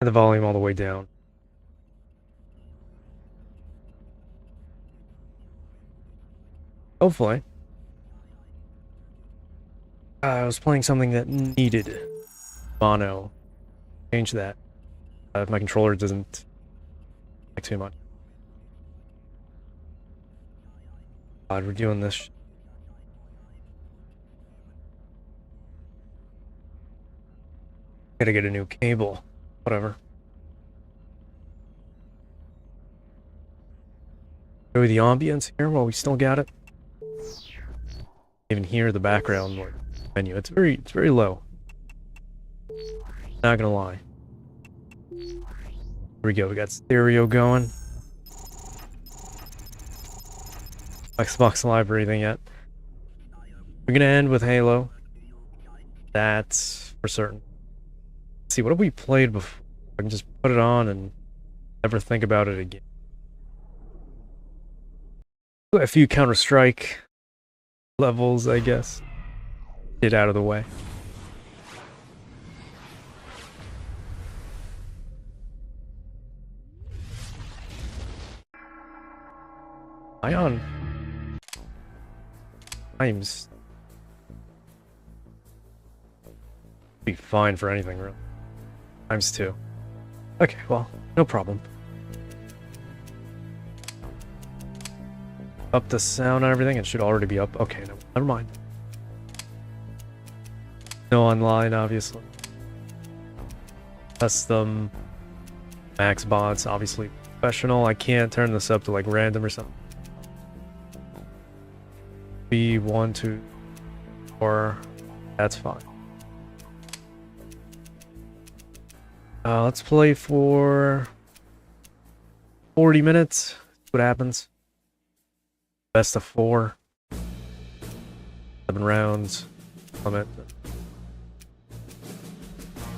the volume all the way down. Hopefully. I was playing something that needed mono. Change that. If my controller doesn't like too much. God, we're doing this. Gotta get a new cable. Whatever. Enjoy the ambience here while we still got it. Even hear the background menu. It's very low. Not gonna lie. Here we go. We got stereo going. Xbox Live or anything yet. We're gonna end with Halo. That's for certain. Let's see, what have we played before? I can just put it on and never think about it again. A few Counter-Strike levels, I guess. Get out of the way. Ion. Times. Be fine for anything, really. Times 2. Okay, well, no problem. Up the sound and everything. It should already be up. Okay, no, never mind. No online, obviously. Custom. Max bots, obviously professional. I can't turn this up to like random or something. B1, 2, 4. That's fine. Let's play for 40 minutes. See what happens. Best of 4. 7 rounds. Limit.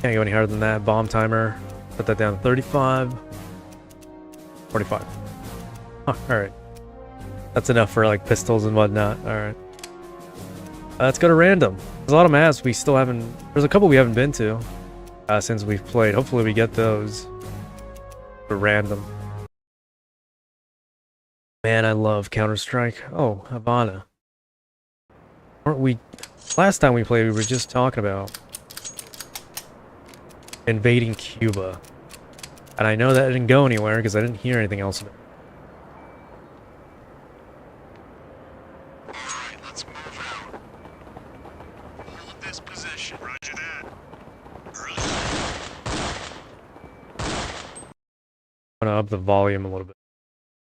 Can't go any harder than that. Bomb timer. Put that down to 35. 45. Huh, alright. That's enough for like pistols and whatnot. Alright. Let's go to random. There's a lot of maps we still haven't... There's a couple we haven't been to since we've played. Hopefully we get those for random. Man, I love Counter-Strike. Oh, Havana. Weren't we... Last time we played, we were just talking about invading Cuba. And I know that didn't go anywhere because I didn't hear anything else about it. Alright, let's move out. Hold this position. Roger that. I'm gonna up the volume a little bit.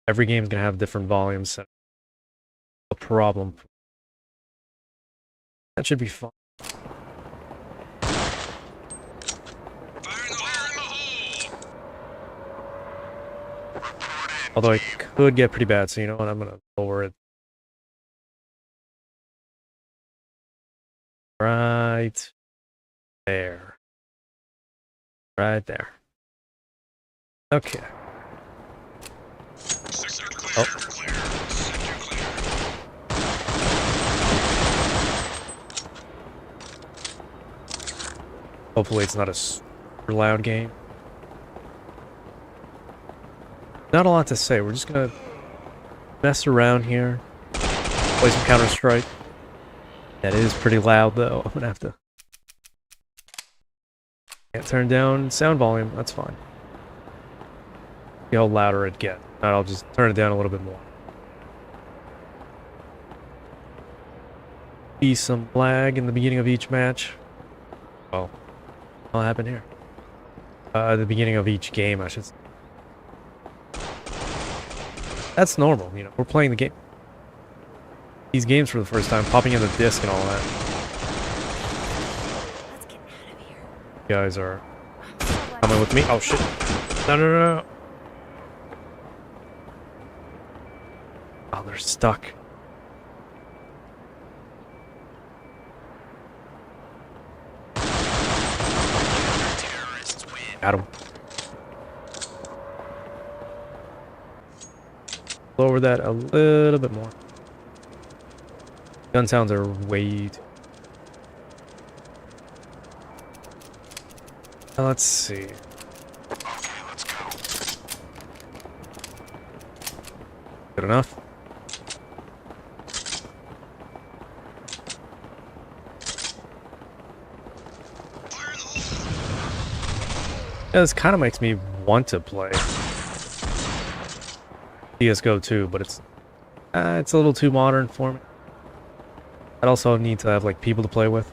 Every game's gonna have different volumes set. A problem. That should be fun. Although it could get pretty bad, so you know what? I'm gonna lower it. Right there. Right there. Okay. Oh. Hopefully it's not a super loud game. Not a lot to say. We're just gonna mess around here. Play some Counter-Strike. That is pretty loud though. I'm gonna have to... Can't turn down sound volume. That's fine. See how louder it gets. I'll just turn it down a little bit more. Be some lag in the beginning of each match. Oh, what'll happen here? The beginning of each game, I should say. That's normal, you know. We're playing the game. These games for the first time, popping in the disc and all that. Let's get out of here. You guys are coming with me. Oh shit! No, no, no, no. Oh, they're stuck. Got him. Lower that a little bit more. Gun sounds are way too... Let's see. Good enough. Yeah, this kind of makes me want to play CSGO too, but it's a little too modern for me. I'd also need to have like people to play with.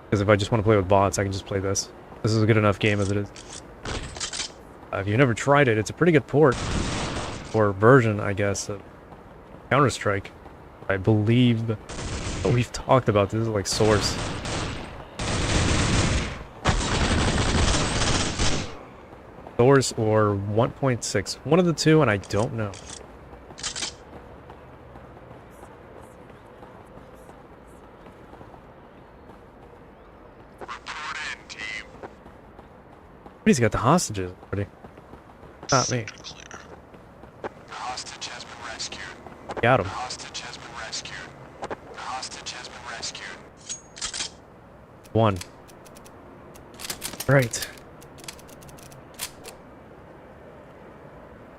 Because if I just want to play with bots, I can just play this. This is a good enough game as it is. If you've never tried it, it's a pretty good port. Or version, I guess, of Counter-Strike. I believe we've talked about this, like Source. Source or 1.6. One of the two, and I don't know. He's got the hostages already. Not me. The hostage has been rescued. Got him. The hostage has been rescued. The hostage has been rescued. One. Right.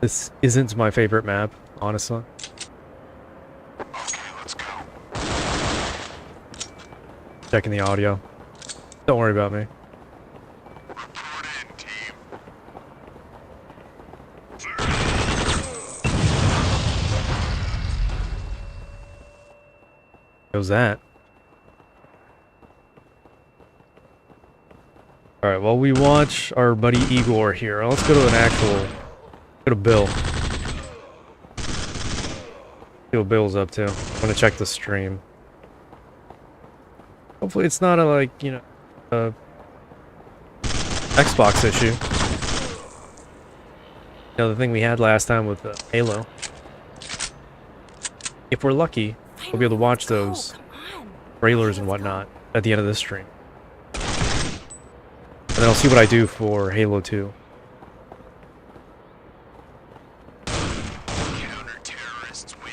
This isn't my favorite map, honestly. Okay, let's go. Checking the audio. Don't worry about me. Report in, team. Goes that. Alright, while we watch our buddy Igor here, let's go to an actual... Go to Bill. See what Bill's up to. I'm gonna check the stream. Hopefully it's not a, like, you know, a Xbox issue. You know, the thing we had last time with Halo. If we're lucky, we'll be able to watch those trailers and whatnot at the end of this stream. And then I'll see what I do for Halo 2. Counter-terrorists win.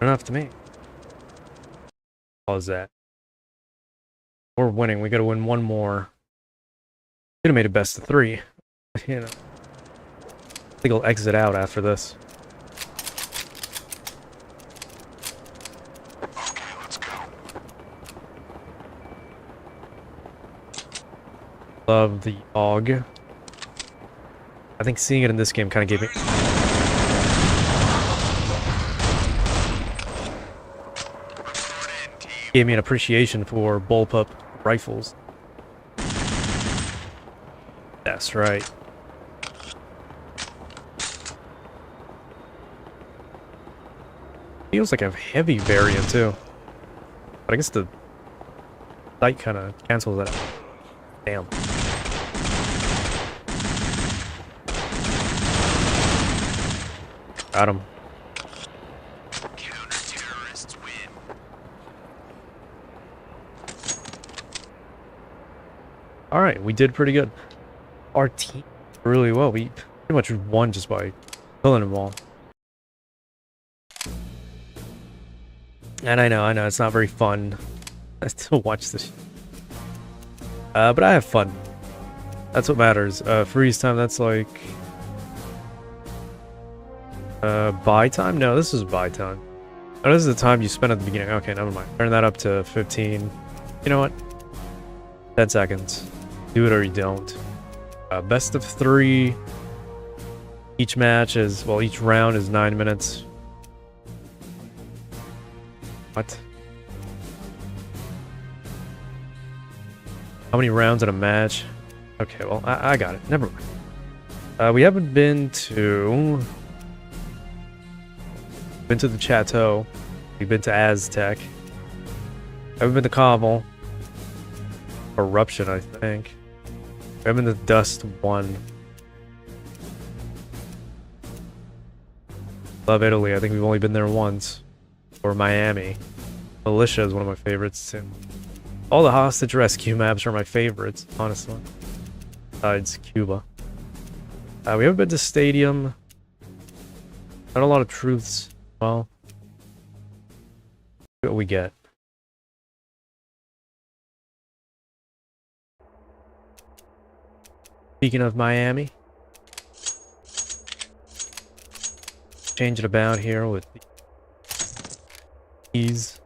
Enough to me. How is that? We're winning. We gotta win one more. Could have made it best of 3. You know. I think I'll exit out after this. Okay, let's go. Love the AUG. I think seeing it in this game kind of gave me... Report in, team. Gave me an appreciation for bullpup rifles. That's right. Feels like a heavy variant too. But I guess the sight kind of cancels that out. Damn. Got him. Counter-terrorists win. Alright, we did pretty good. Our team did really well. We pretty much won just by killing them all. And I know, it's not very fun to watch this. But I have fun. That's what matters. Freeze time, that's like... buy time? No, this is buy time. Oh, this is the time you spend at the beginning. Okay, never mind. Turn that up to 15. You know what? 10 seconds. Do it or you don't. Best of 3. Each match is... Well, each round is 9 minutes. What? How many rounds in a match? Okay, well, I got it. Never mind. We haven't been to the Chateau. We've been to Aztec. Haven't been to Cobble. Eruption, I think. We haven't been to Dust 1. Love Italy. I think we've only been there once. Or Miami. Militia is one of my favorites too. All the hostage rescue maps are my favorites, honestly. Besides Cuba. We haven't been to Stadium. Not a lot of truths. Well, what we get. Speaking of Miami, change it about here with these.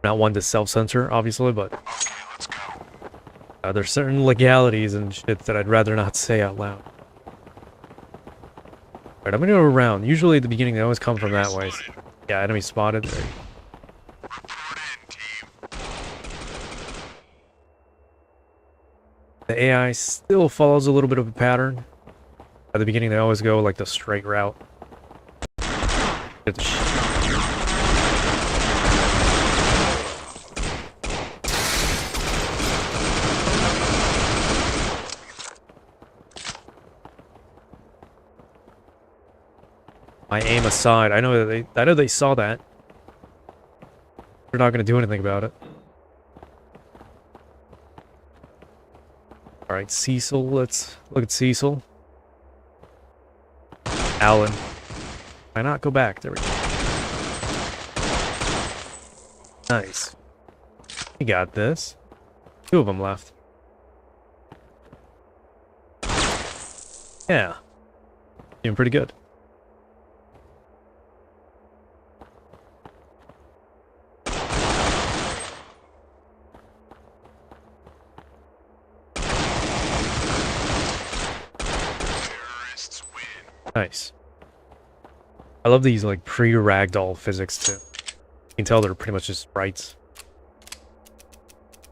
Not one to self-censor, obviously, but Okay, let's go. there's certain legalities and shit that I'd rather not say out loud. Alright, I'm gonna go around. Usually at the beginning they always come from that way. Spotted. Yeah, enemy spotted. There. Report in, team. The AI still follows a little bit of a pattern. At the beginning they always go like the straight route. Get the my aim aside, I know they saw that. They're not gonna do anything about it. Alright, Cecil, let's look at Cecil. Alan. Why not go back? There we go. Nice. You got this. 2 of them left. Yeah. Doing pretty good. Terrorists win. Nice. I love these like pre-ragdoll physics too. You can tell they're pretty much just sprites.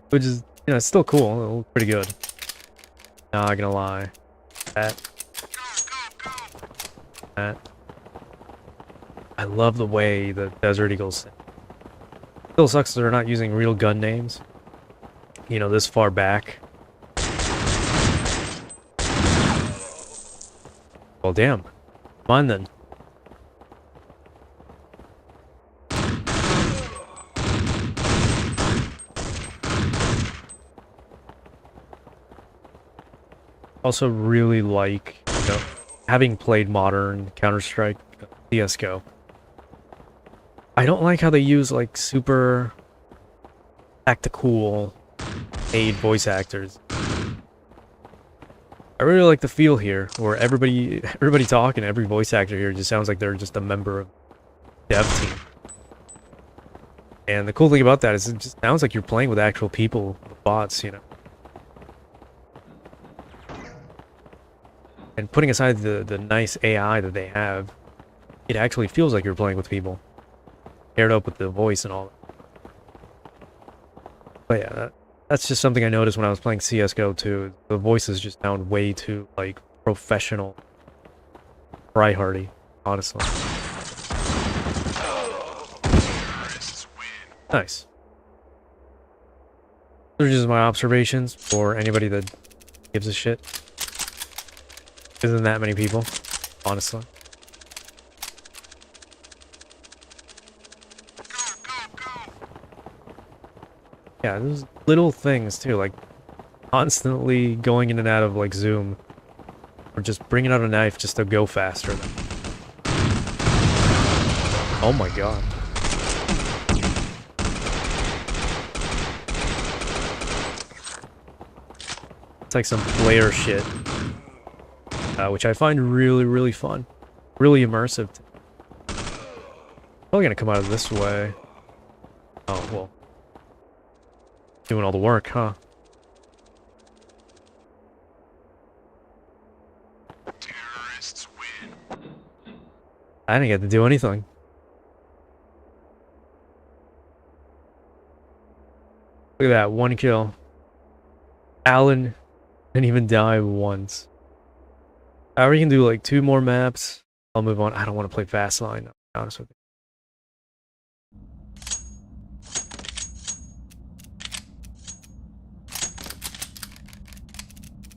Which is, you know, it's still cool. They look pretty good. Not gonna lie. That. That. I love the way the Desert Eagles sing. Still sucks that they're not using real gun names. You know, this far back. Well, damn. Come on then. Also really like, you know, having played modern Counter-Strike, CSGO. I don't like how they use like super tactical paid voice actors. I really like the feel here, where everybody talking, every voice actor here just sounds like they're just a member of the dev team. And the cool thing about that is it just sounds like you're playing with actual people, bots, you know. And putting aside the nice AI that they have, it actually feels like you're playing with people. Paired up with the voice and all that. But yeah, that's just something I noticed when I was playing CSGO too. The voices just sound way too, like, professional. Tryhardy, honestly. Terrorists win. Nice. Those are just my observations for anybody that gives a shit. Isn't that many people, honestly. Yeah, there's little things too, like constantly going in and out of like zoom, or just bringing out a knife just to go faster. Oh my god. It's like some player shit, which I find really fun, really immersive. Probably gonna come out of this way. Oh well. Doing all the work, huh? Terrorists win. I didn't get to do anything. Look at that, 1 kill. Alan didn't even die once. We can do like 2 more maps. I'll move on. I don't want to play fast line, to be honest with you.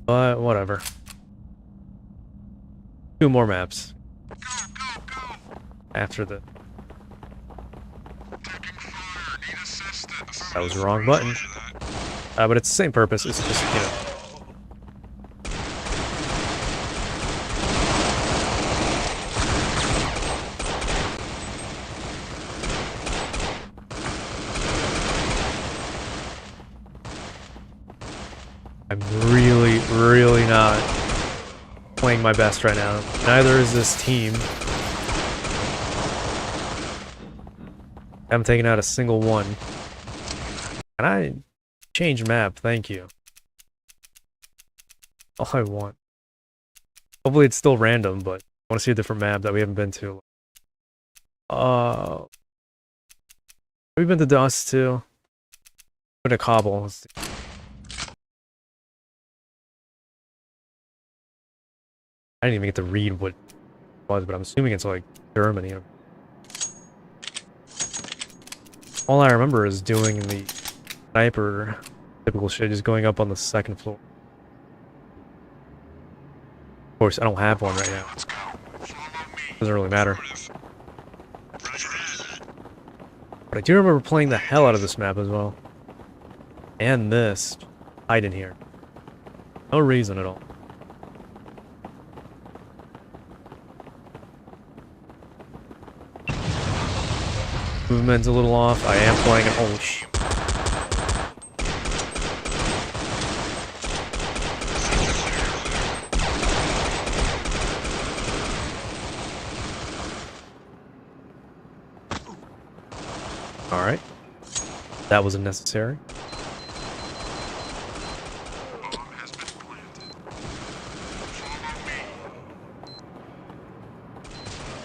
But whatever. 2 more maps. After the... Taking fire. Need assistance. That was the wrong button. But it's the same purpose. It's just, you know... I'm playing my best right now. Neither is this team. I haven't taken out a single one. Can I change map? Thank you. All I want. Hopefully it's still random, but I want to see a different map that we haven't been to. Have we been to Dust too? Been to Cobble. Let's see. I didn't even get to read what it was, but I'm assuming it's like Germany. All I remember is doing the sniper typical shit, just going up on the second floor. Of course, I don't have one right now. Doesn't really matter. But I do remember playing the hell out of this map as well. And this. Hide in here. No reason at all. Movement's a little off. I am playing it. Oh, shit. Alright. That was unnecessary.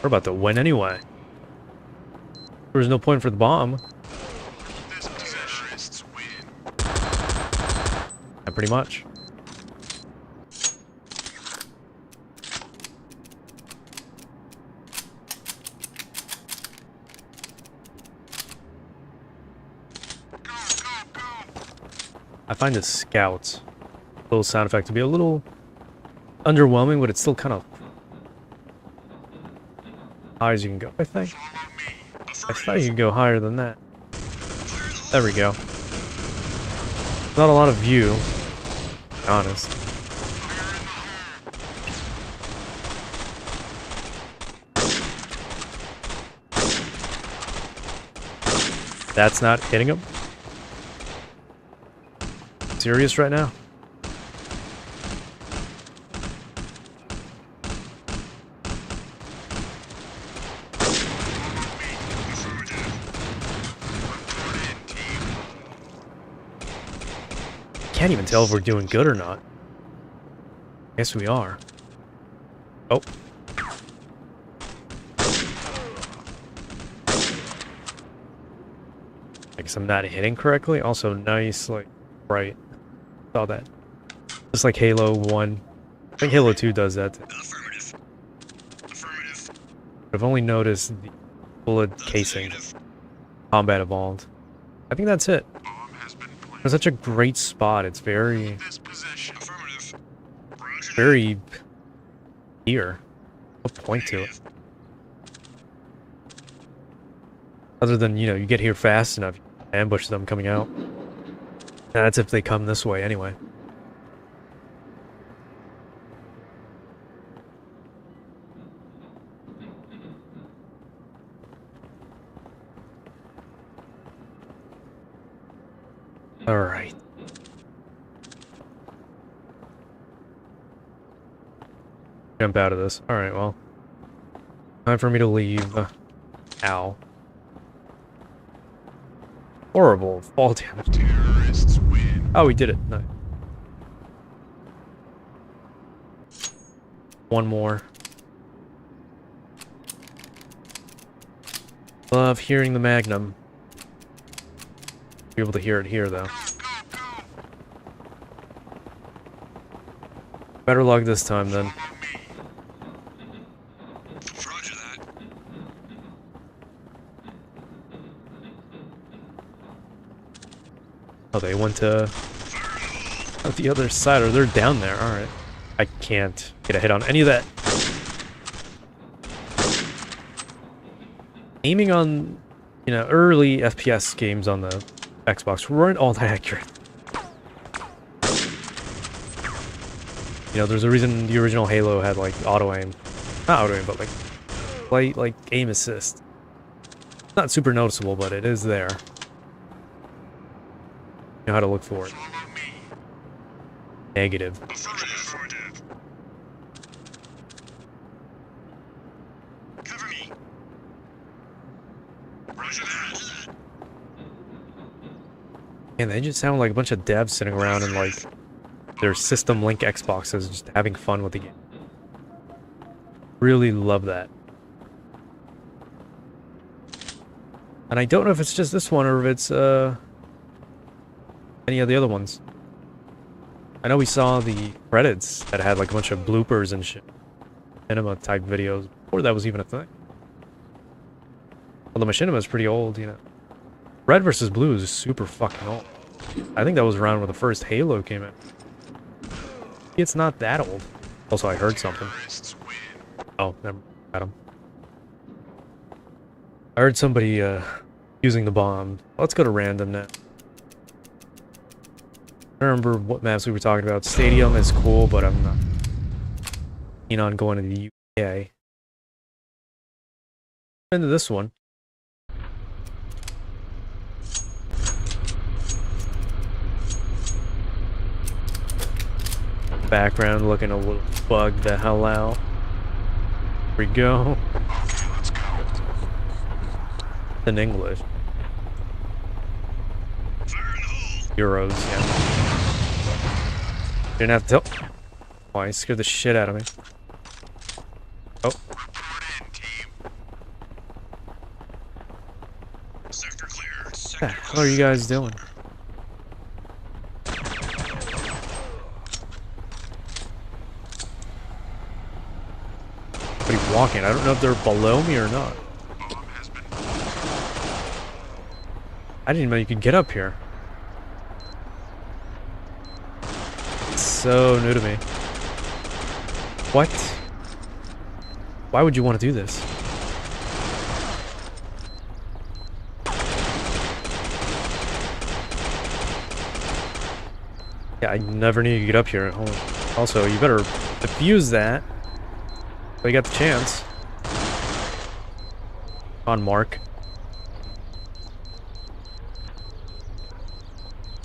We're about to win anyway. There was no point for the bomb. Yeah, pretty much. I find the scouts little sound effect to be a little underwhelming, but it's still kind of high as you can go, I think. I thought you could go higher than that. There we go. Not a lot of view, to be honest. That's not hitting him? Serious right now? Can't even tell if we're doing good or not. Guess we are. Oh. I guess I'm not hitting correctly. Also, nice, like, right. Saw that. Just like Halo 1. I think Halo 2 does that. Affirmative. Affirmative. I've only noticed the bullet casing. Combat evolved. I think that's it. It's such a great spot. It's very... very... here. No point to it. Other than, you know, you get here fast enough, you ambush them coming out. That's if they come this way anyway. Alright. Jump out of this. Alright, well. Time for me to leave. Ow. Horrible fall damage. Terrorists win. Oh, we did it. No. One more. Love hearing the Magnum. Be able to hear it here, though. Better luck this time, then. Roger that. Oh, they went to the other side, or they're down there. Alright. I can't get a hit on any of that. Aiming on, you know, early FPS games on the Xbox weren't all that accurate. You know, there's a reason the original Halo had, like, auto-aim. Not auto-aim, but, like, light, like, aim assist. Not super noticeable, but it is there. You know how to look for it. Negative. Roger that. And they just sound like a bunch of devs sitting around in like their System Link Xboxes just having fun with the game. Really love that. And I don't know if it's just this one or if it's any of the other ones. I know we saw the credits that had like a bunch of bloopers and shit. Cinema type videos before that was even a thing. Although Machinima is pretty old, you know. Red vs. Blue is super fucking old. I think that was around when the first Halo came out. It's not that old. Also, I heard something. Oh, never got him. I heard somebody using the bomb. Let's go to random now. I don't remember what maps we were talking about. Stadium is cool, but I'm not keen on going to the UK. Into this one. Background looking a little bugged the hell out. Here we go. Okay, let's go. In English. Fire in the hole. Euros, yeah. Didn't have to tell. Why, it scared the shit out of me. Oh. Report in, team. Sector clear. What the Sector hell are you guys doing? Somebody walking. I don't know if they're below me or not. Bomb has been. I didn't even know you could get up here. It's so new to me. What? Why would you want to do this? Yeah, I never knew you could get up here. Also, you better defuse that. But you got the chance. On Mark.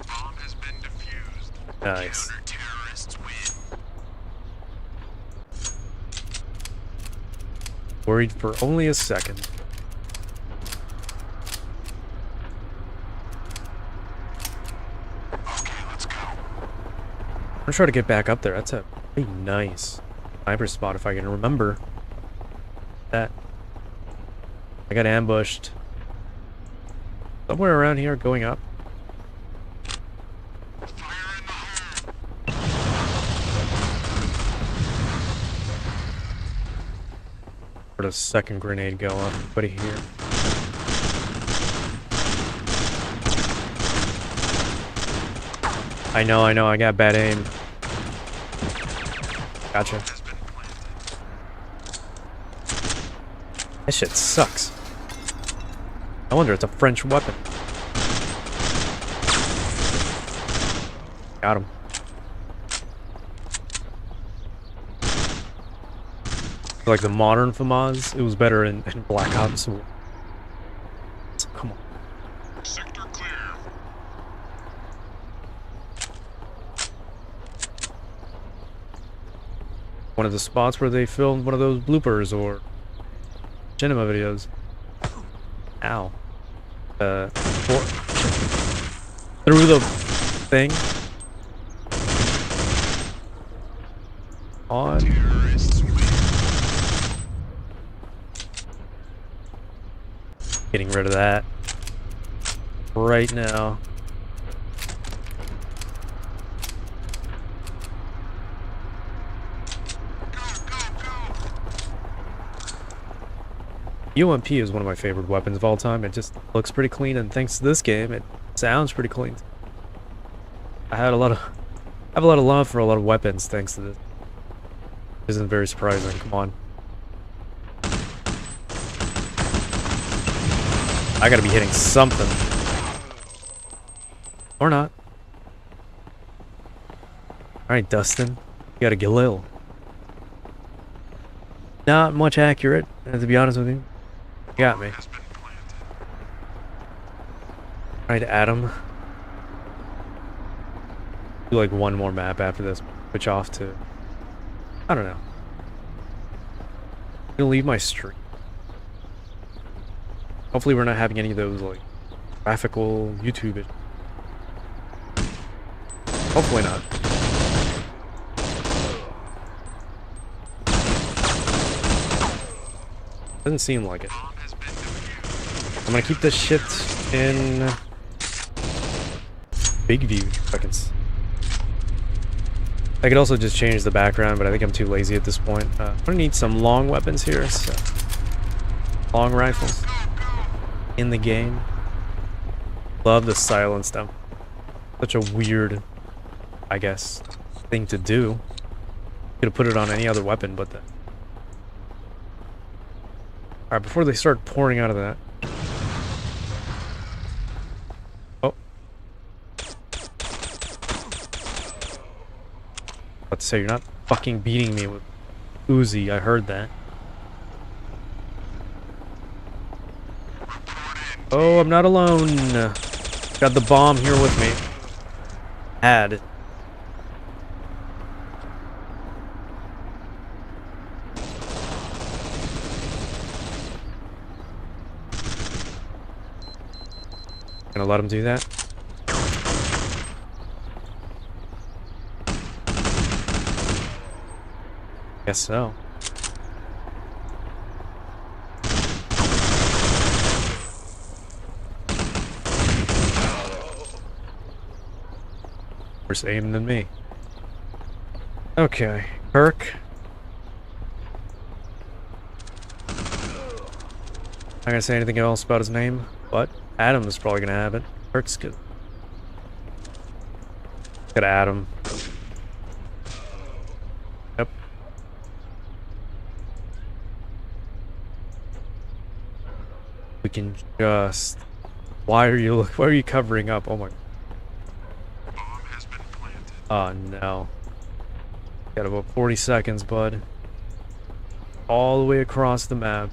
Bomb has been defused. Nice. Counter-terrorists win. Worried for only a second. Okay, let's go. I'm gonna try to get back up there. That's a pretty nice sniper spot if I can remember that. I got ambushed somewhere around here going up. Fire in the hole. Where'd a second grenade go on? Anybody here? I know, I got bad aim. Gotcha. Has been planted. That shit sucks. I wonder it's a French weapon. Got him. Like the modern FAMAS, it was better in Black Ops. So come on. Sector clear. One of the spots where they filmed one of those bloopers or cinema videos. Ow. Through the thing. On. Terrorists win. Getting rid of that. Right now. UMP is one of my favorite weapons of all time. It just looks pretty clean, and thanks to this game, it sounds pretty clean. I have a lot of love for a lot of weapons thanks to this. Isn't very surprising. Come on. I gotta be hitting something. Or not. Alright, Dustin. You got a Galil. Not much accurate, to be honest with you. You got me. Has been planted. Alright, Adam. Do like one more map after this. Switch off to... I don't know. I'm gonna leave my stream. Hopefully we're not having any of those, like, graphical YouTube issues. Hopefully not. Doesn't seem like it. I'm gonna keep this shit in big view seconds. I could also just change the background, but I think I'm too lazy at this point. I'm gonna need some long weapons here, so long rifles in the game. Love the silence though. Such a weird, I guess, thing to do. Could have put it on any other weapon, but the... Alright, before they start pouring out of that. Oh. About to say, you're not fucking beating me with Uzi, I heard that. Oh, I'm not alone. Got the bomb here with me. Had. Gonna let him do that? Guess so. Worse aim than me. Okay, Kirk. Not gonna say anything else about his name, but Adam is probably gonna have it. Kirk's good. Got Adam. Yep. We can just... Why are you covering up? Oh my... Oh no. Got about 40 seconds, bud. All the way across the map.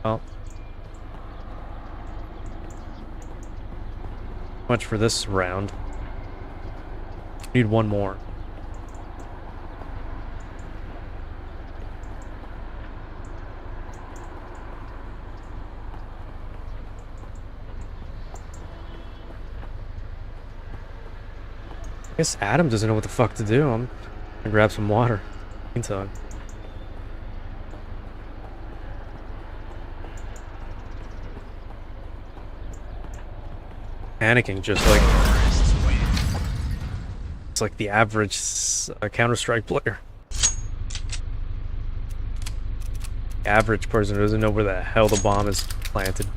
Well. Much for this round. Need one more. I guess Adam doesn't know what the fuck to do. I'm gonna grab some water. Meantime. Panicking just like... It's like the average Counter-Strike player. The average person who doesn't know where the hell the bomb is planted.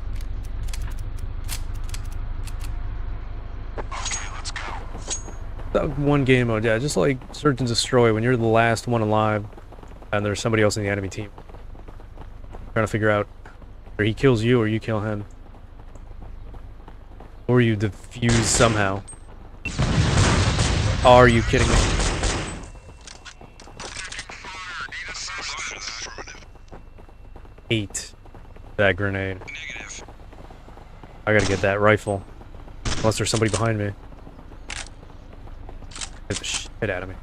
That one game mode, yeah, just like Search and Destroy, when you're the last one alive and there's somebody else in the enemy team. Trying to figure out whether he kills you or you kill him. Or you defuse somehow. Are you kidding me? Eight. That grenade. I gotta get that rifle. Unless there's somebody behind me. Get the shit out of me.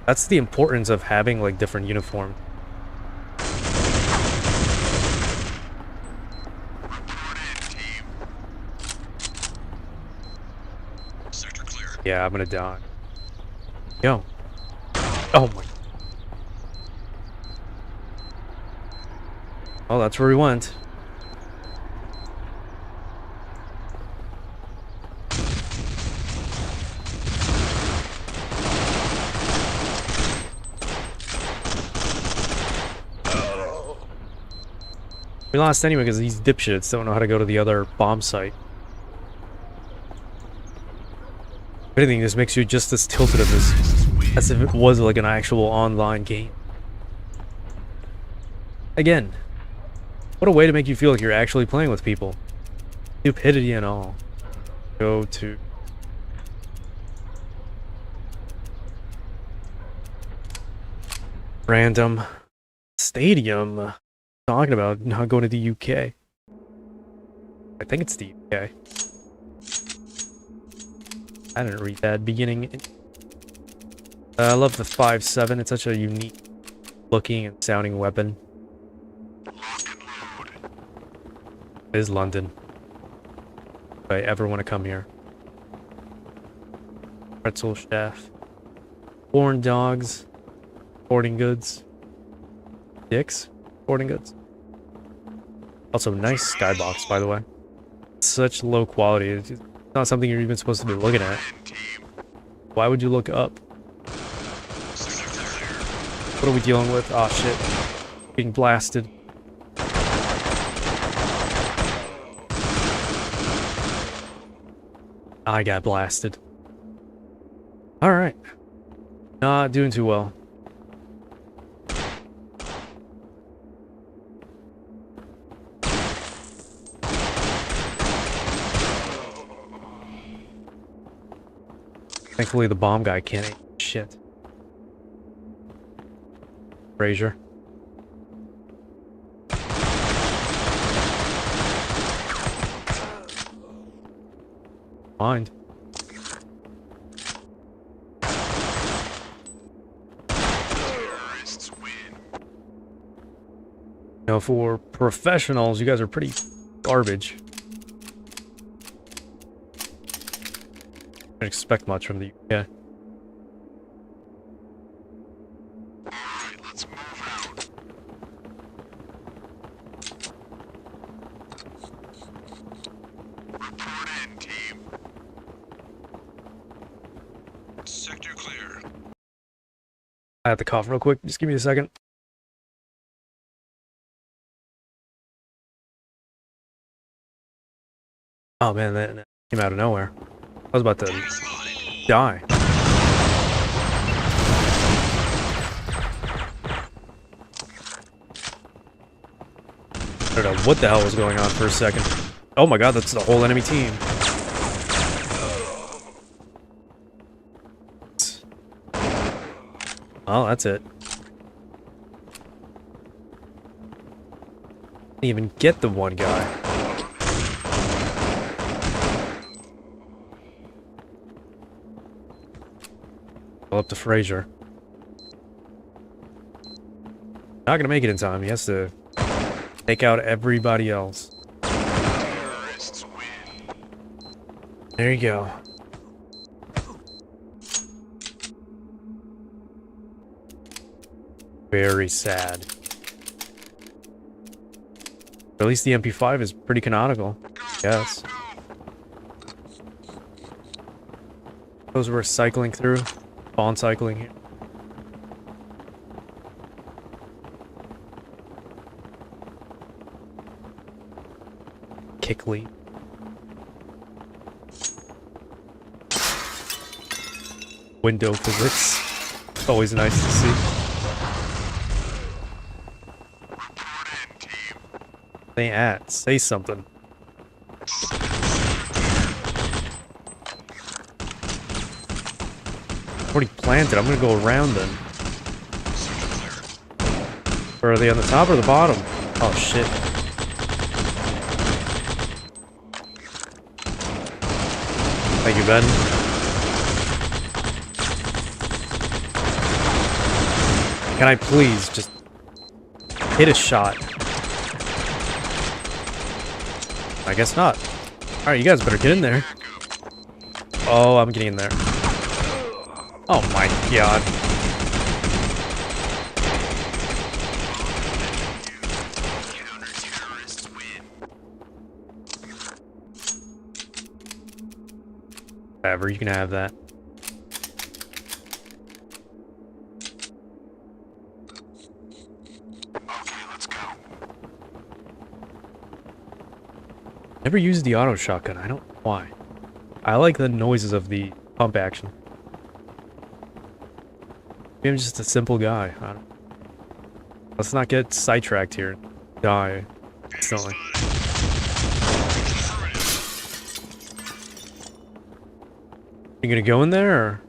That's the importance of having like different uniforms. Yeah, I'm gonna die. Yo. Oh my. Oh, that's where we went. We lost anyway because these dipshits don't know how to go to the other bomb site. If anything, this makes you just as tilted as if it was like an actual online game. Again, what a way to make you feel like you're actually playing with people. Stupidity and all. Go to... Random stadium. Talking about not going to the UK. I think it's the UK. I didn't read that beginning. I love the 5.7. It's such a unique looking and sounding weapon. It is London. If I ever want to come here. Pretzel chef. Corn dogs. Sporting goods. Dicks. Sporting goods. Also, nice skybox, by the way. Such low quality. It's not something you're even supposed to be looking at. Why would you look up? What are we dealing with? Oh shit. Being blasted. I got blasted. Alright. Not doing too well. Thankfully the bomb guy can't eat shit. Frazier. Mind. You know, for professionals, you guys are pretty garbage. Don't expect much from the UK. Alright, let's move out. Report in, team. Sector clear. I have to cough real quick. Just give me a second. Oh man, that came out of nowhere. I was about to die. I don't know what the hell was going on for a second. Oh my god, that's the whole enemy team. Oh, that's it. Didn't even get the one guy. Up to Frazier. Not gonna make it in time. He has to take out everybody else. There you go. Very sad. But at least the MP5 is pretty canonical. Yes. Those we're cycling through. Spawn cycling here. Kick lead. Window physics. Always nice to see. They at? Say something. Already planted. I'm gonna go around them. Or are they on the top or the bottom? Oh shit. Thank you, Ben. Can I please just hit a shot? I guess not. Alright, you guys better get in there. Oh, I'm getting in there. Oh my god. Whatever, you can have that. Okay, let's go. Never used the auto shotgun. I don't know why. I like the noises of the pump action. Maybe I'm just a simple guy. I don't... Let's not get sidetracked here and die instantly. You gonna go in there, or...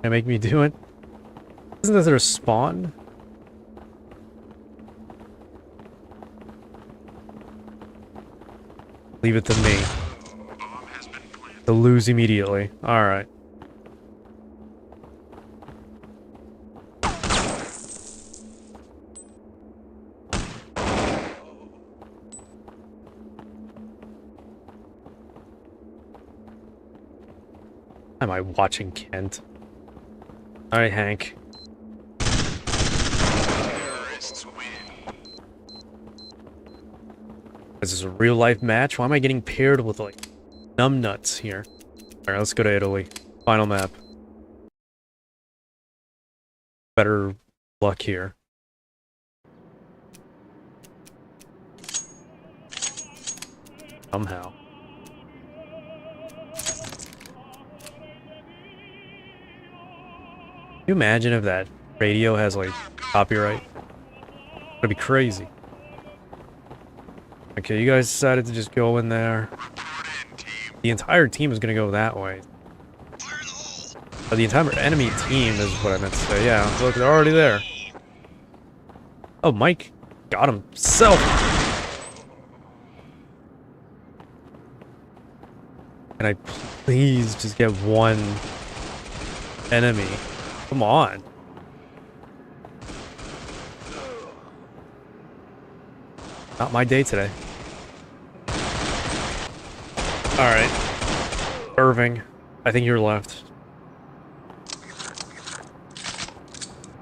Can I make me do it? Isn't there a spawn? Leave it to me. To lose immediately. Alright. Am I watching Kent? Alright, Hank. Terrorists win. Is this a real life match? Why am I getting paired with like numbnuts here? Alright, let's go to Italy. Final map. Better luck here. Somehow. Can you imagine if that radio has like copyright? That'd be crazy. Okay, you guys decided to just go in there. The entire team is gonna go that way. But the entire enemy team is what I meant to say. Yeah, look, they're already there. Oh, Mike got himself. Can I please just get one enemy? Come on. Not my day today. Alright. Irving. I think you're left.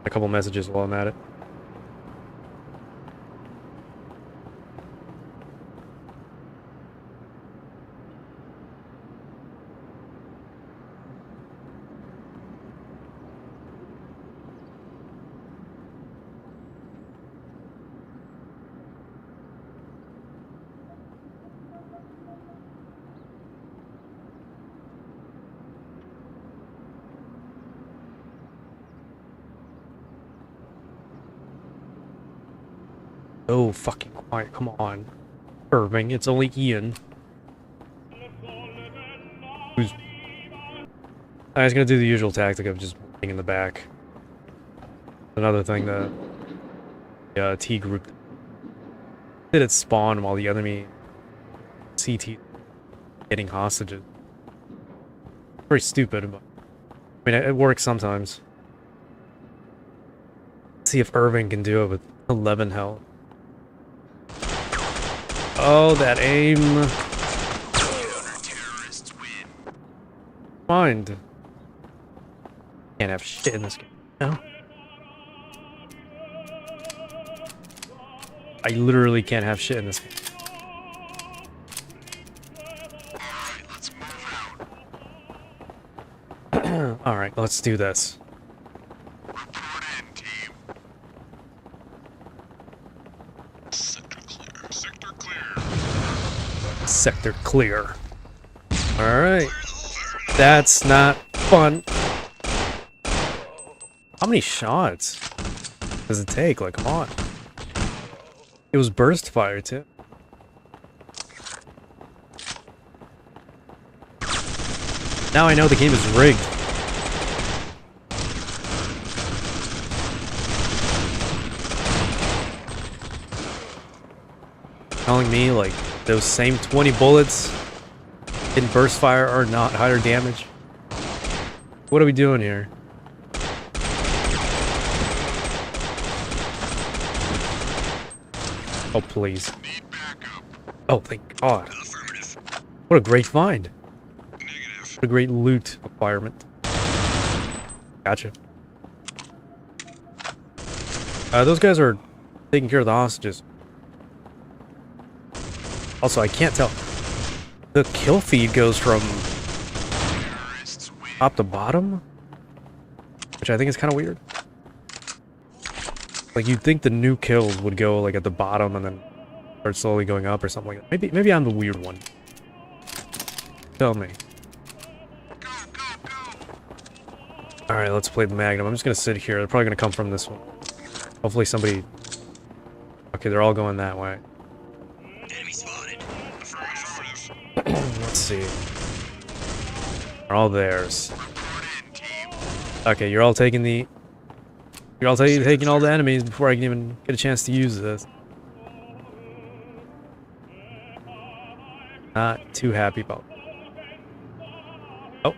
A couple messages while I'm at it. Oh, fucking quiet, come on. Irving, it's only Ian. Who's... I was gonna do the usual tactic of just being in the back. Another thing that the T group did it spawn while the enemy CT getting hostages. Very stupid, but I mean it works sometimes. Let's see if Irving can do it with 11 health. Oh, that aim. Mind. Can't have shit in this game. No. I literally can't have shit in this game. Alright, let's do this. Sector clear. Alright. That's not fun. How many shots does it take? Like, come on. It was burst fire, too. Now I know the game is rigged. Telling me, like, those same 20 bullets in burst fire are not higher damage. What are we doing here? Oh, please. Oh, thank God. What a great find. What a great loot requirement. Gotcha. Those guys are taking care of the hostages. Also, I can't tell. The kill feed goes from top to bottom, which I think is kind of weird. Like, you'd think the new kills would go like at the bottom and then start slowly going up or something like that. Maybe I'm the weird one. Tell me. All right, let's play the Magnum. I'm just gonna sit here. They're probably gonna come from this one. Hopefully somebody. Okay, they're all going that way. Let's see. They're all theirs. Okay, you're all taking the... You're all taking all the enemies before I can even get a chance to use this. Not too happy about it. Oh.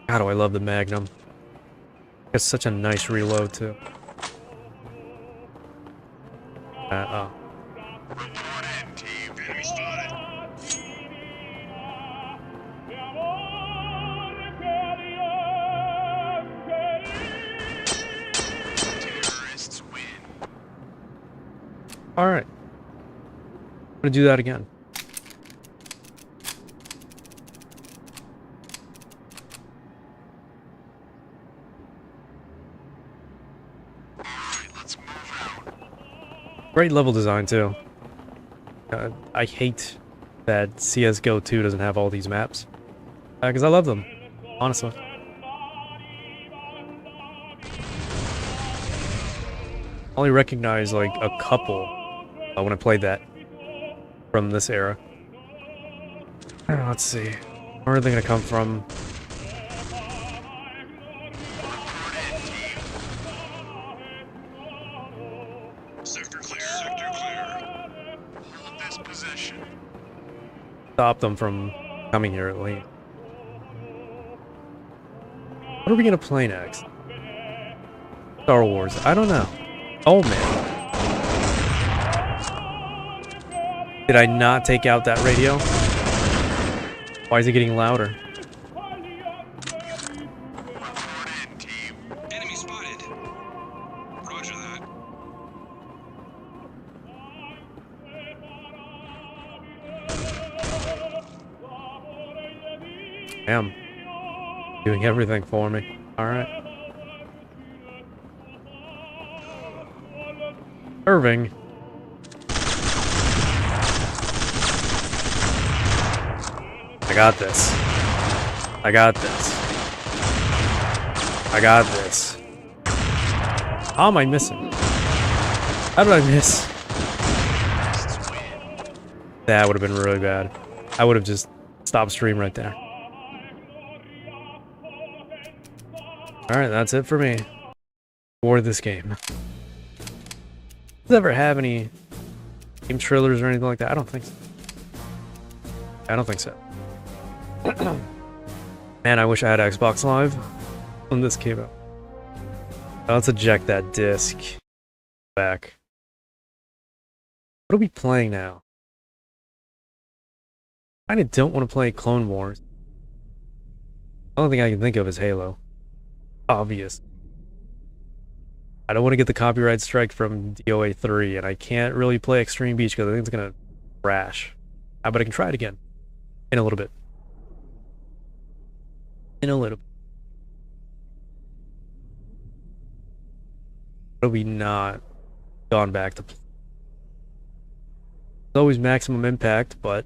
God, do I love the Magnum. It's such a nice reload, too. Oh. Alright. I'm gonna do that again. Alright, let's move out. Great level design, too. I hate that CSGO 2 doesn't have all these maps. Because I love them, honestly. I only recognize, like, a couple when I played that from this era. Let's see. Where are they gonna come from? Sector clear. Sector clear. Hold this position. Stop them from coming here at least. What are we gonna play next? Star Wars. I don't know. Oh man. Did I not take out that radio? Why is it getting louder? Report in, team. Enemy spotted. Roger that. Damn. Doing everything for me. Alright. Irving. I got this. I got this. I got this. How am I missing? How did I miss? That would have been really bad. I would have just stopped stream right there. Alright, that's it for me. For this game. Does it ever have any game trailers or anything like that? I don't think so. I don't think so. Man, I wish I had Xbox Live when this came out. Let's eject that disc. Back. What are we playing now? I kinda don't want to play Clone Wars. The only thing I can think of is Halo. Obvious. I don't want to get the copyright strike from DOA 3, and I can't really play Extreme Beach because I think it's gonna crash. But I can try it again. In a little bit. In a little bit. But we not gone back to play. It's always maximum impact, but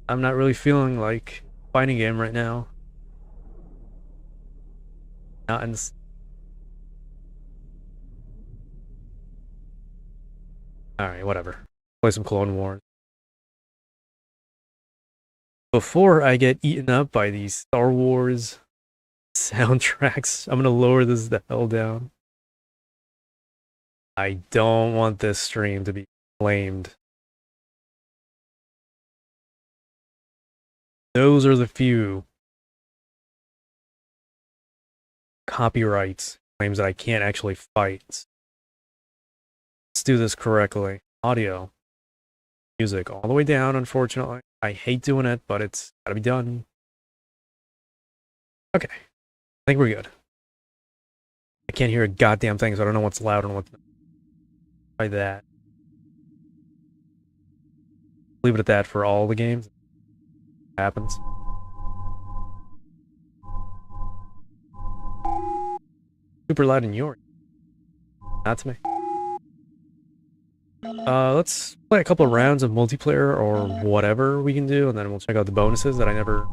I'm not really feeling like fighting game right now. Not in this. Alright, whatever. Play some Clone Wars. Before I get eaten up by these Star Wars soundtracks, I'm gonna lower this the hell down. I don't want this stream to be claimed. Those are the few copyrights claims that I can't actually fight. Let's do this correctly. Audio. Music all the way down, unfortunately. I hate doing it, but it's gotta be done. Okay. I think we're good. I can't hear a goddamn thing, so I don't know what's loud and what's not. Try that. Leave it at that for all the games. Happens. Super loud in your. Not to me. Let's play a couple of rounds of multiplayer or whatever we can do, and then we'll check out the bonuses that I never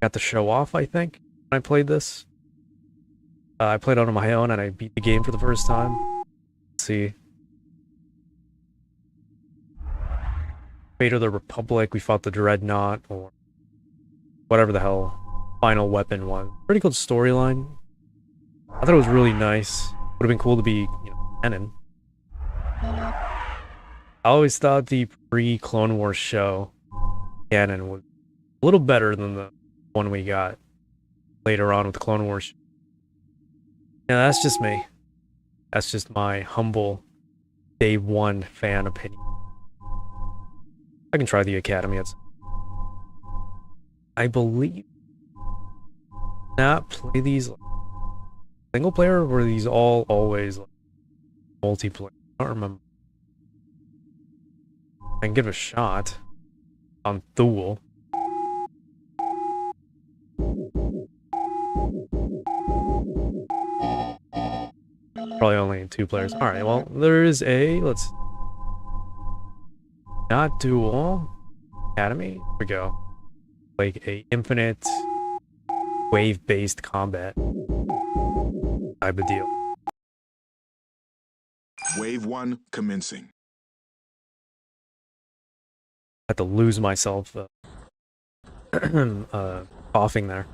got to show off, I think, when I played this. I played on my own and I beat the game for the first time. Let's see. Fate of the Republic, we fought the Dreadnought, or whatever the hell final weapon was. Pretty cool storyline. I thought it was really nice. Would have been cool to be, you know, canon. I always thought the pre-Clone Wars show canon was a little better than the one we got later on with the Clone Wars. Yeah, that's just me. That's just my humble day one fan opinion. I can try the Academy. I believe not play these like, single player, or were these all always like, multiplayer? I don't remember. I can give it a shot on Thule. Probably only 2 players. Alright, well, there is a, let's... Not Duel. Academy? Here we go. Like a infinite wave-based combat type of deal. Wave 1 commencing. I had to lose myself coughing there.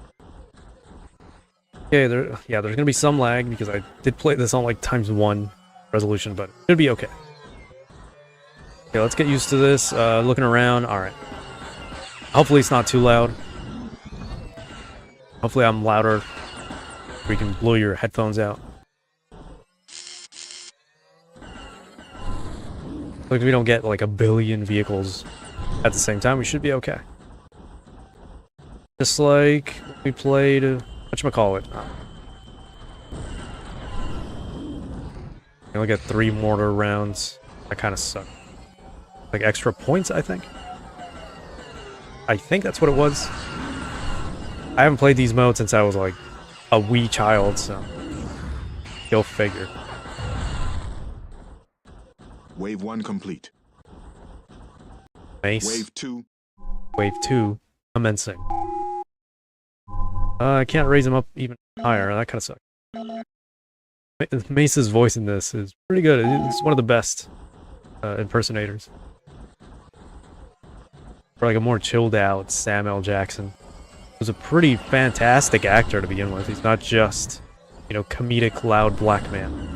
Okay, there's gonna be some lag because I did play this on like ×1 resolution, but it should be okay. Okay, let's get used to this. Looking around, alright. Hopefully it's not too loud. Hopefully I'm louder. We can blow your headphones out. Like we don't get like a billion vehicles at the same time, we should be okay. Just like we played, whatchamacallit. We only get 3 mortar rounds. That kind of sucked. Like extra points, I think. I think that's what it was. I haven't played these modes since I was like a wee child, so go figure. Wave 1 complete. Mace. Wave 2. Wave 2 commencing. I can't raise him up even higher. That kind of sucks. Mace's voice in this is pretty good. It's one of the best impersonators. For like a more chilled out Sam L. Jackson. He was a pretty fantastic actor to begin with. He's not just, you know, comedic loud black man.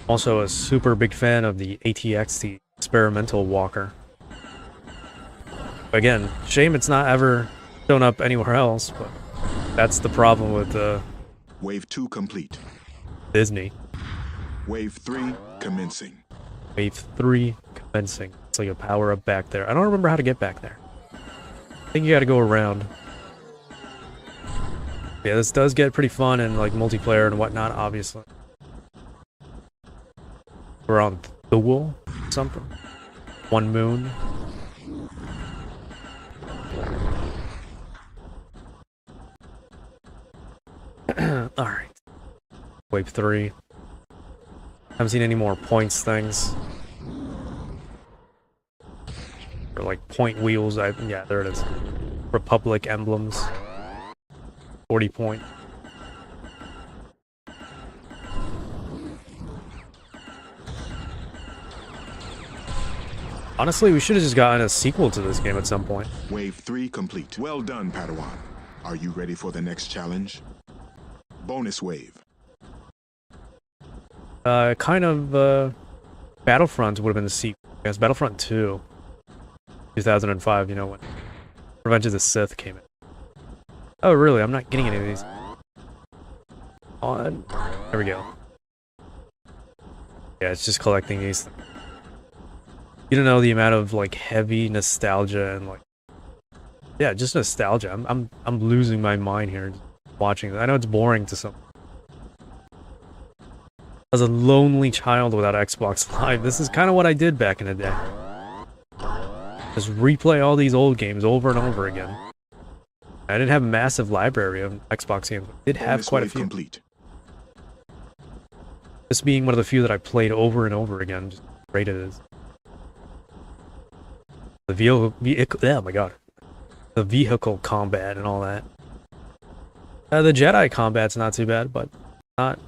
Also a super big fan of the ATX, the experimental walker. Again, shame it's not ever shown up anywhere else, but that's the problem with Wave 2 complete. Disney. Wave 3 commencing. Wave 3 commencing. It's like a power up back there. I don't remember how to get back there. I think you gotta go around. Yeah, this does get pretty fun and like multiplayer and whatnot, obviously. We're on the wool, something. One moon. Alright. Wave 3. Haven't seen any more points things. Or like point wheels. Yeah, there it is. Republic emblems. 40 point. Honestly, we should have just gotten a sequel to this game at some point. Wave 3 complete. Well done, Padawan. Are you ready for the next challenge? Bonus wave. Battlefront would have been the sequel. Yes, Battlefront 2. 2005, you know, when Revenge of the Sith came in. Oh, really? I'm not getting any of these. On. There we go. Yeah, it's just collecting these things. You don't know the amount of like heavy nostalgia and like, yeah, just nostalgia. I'm losing my mind here watching this. I know it's boring to some. As a lonely child without Xbox Live, this is kind of what I did back in the day. Just replay all these old games over and over again. I didn't have a massive library of Xbox games. I did have quite a few. Complete. This being one of the few that I played over and over again. Just how great it is. The vehicle, oh my god. The vehicle combat and all that. The Jedi combat's not too bad, but not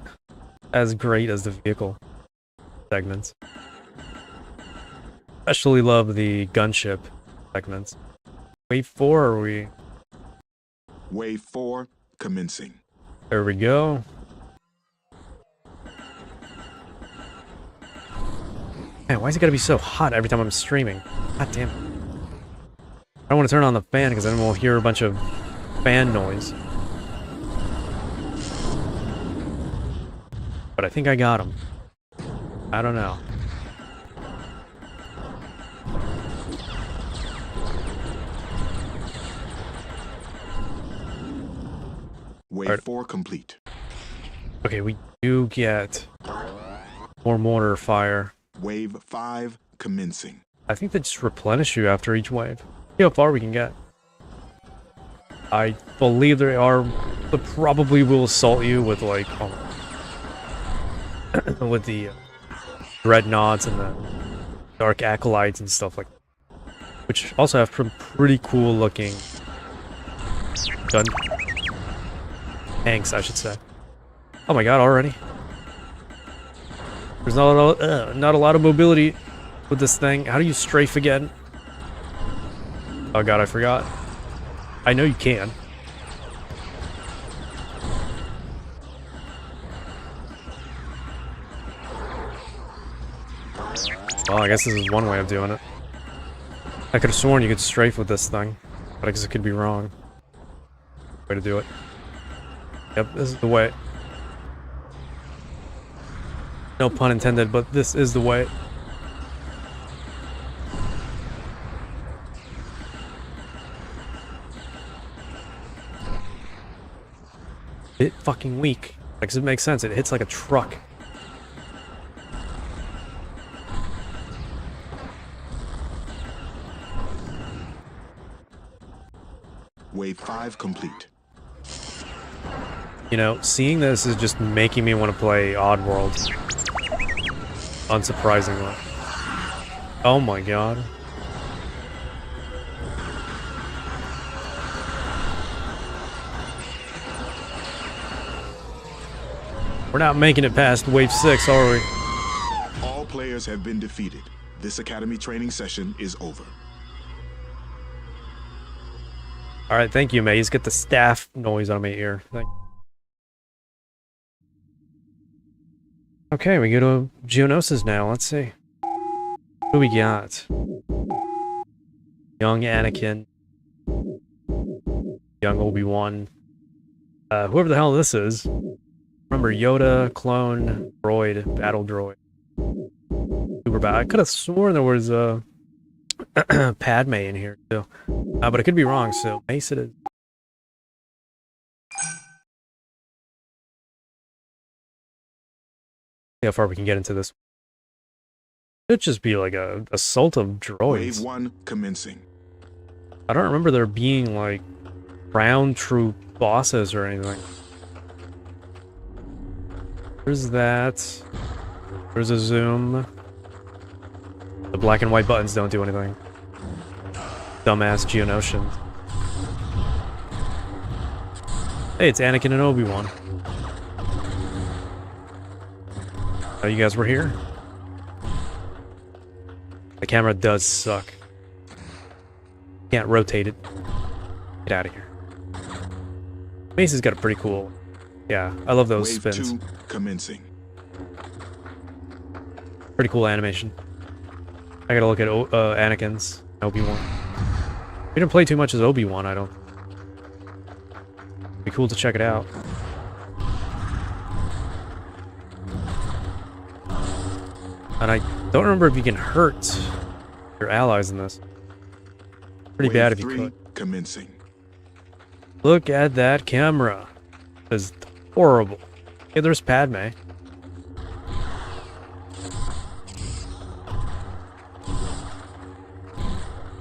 as great as the vehicle segments. Especially love the gunship segments. Wave 4, are we? Wave 4 commencing. There we go. Man, why is it gotta be so hot every time I'm streaming? God damn it. I don't want to turn on the fan because then we'll hear a bunch of fan noise. But I think I got him. I don't know. Wave Alright. 4 complete. Okay, we do get more mortar fire. Wave 5 commencing. I think they just replenish you after each wave. See how far we can get. I believe they probably will assault you with like, with the dreadnoughts and the dark acolytes and stuff like that. Which also have some pretty cool looking gun tanks, I should say. Oh my god, already? There's not a lot of mobility with this thing. How do you strafe again? Oh god, I forgot. I know you can. Well, I guess this is one way of doing it. I could have sworn you could strafe with this thing, but I guess it could be wrong. Way to do it. Yep, this is the way. No pun intended, but this is the way. Bit fucking weak. Like, it makes sense. It hits like a truck. Wave 5 complete. You know, seeing this is just making me want to play Oddworld. Unsurprisingly. Oh my god. We're not making it past wave 6, are we? All players have been defeated. This academy training session is over. Alright, thank you, Maze. Get the staff noise on my ear. Okay, we go to Geonosis now. Let's see. What do we got? Young Anakin. Young Obi-Wan. Whoever the hell this is. Remember, Yoda, clone, droid, battle droid. Super bad. I could have sworn there was a Padme in here too, but I could be wrong. So Mace it is. See how far we can get into this. It'd just be like a assault of droids. Wave 1 commencing. I don't remember there being like ground troop bosses or anything. There's that. There's a zoom. The black and white buttons don't do anything. Dumbass Geonosians. Hey, it's Anakin and Obi-Wan. Oh, you guys were here? The camera does suck. Can't rotate it. Get out of here. Mace has got a pretty cool... Yeah, I love those Wave spins. 2 commencing. Pretty cool animation. I gotta look at Anakin's Obi-Wan. We didn't play too much as Obi-Wan, I don't. Be cool to check it out. And I don't remember if you can hurt your allies in this. Pretty bad if you could. Commencing. Look at that camera. It's horrible. Hey, there's Padme.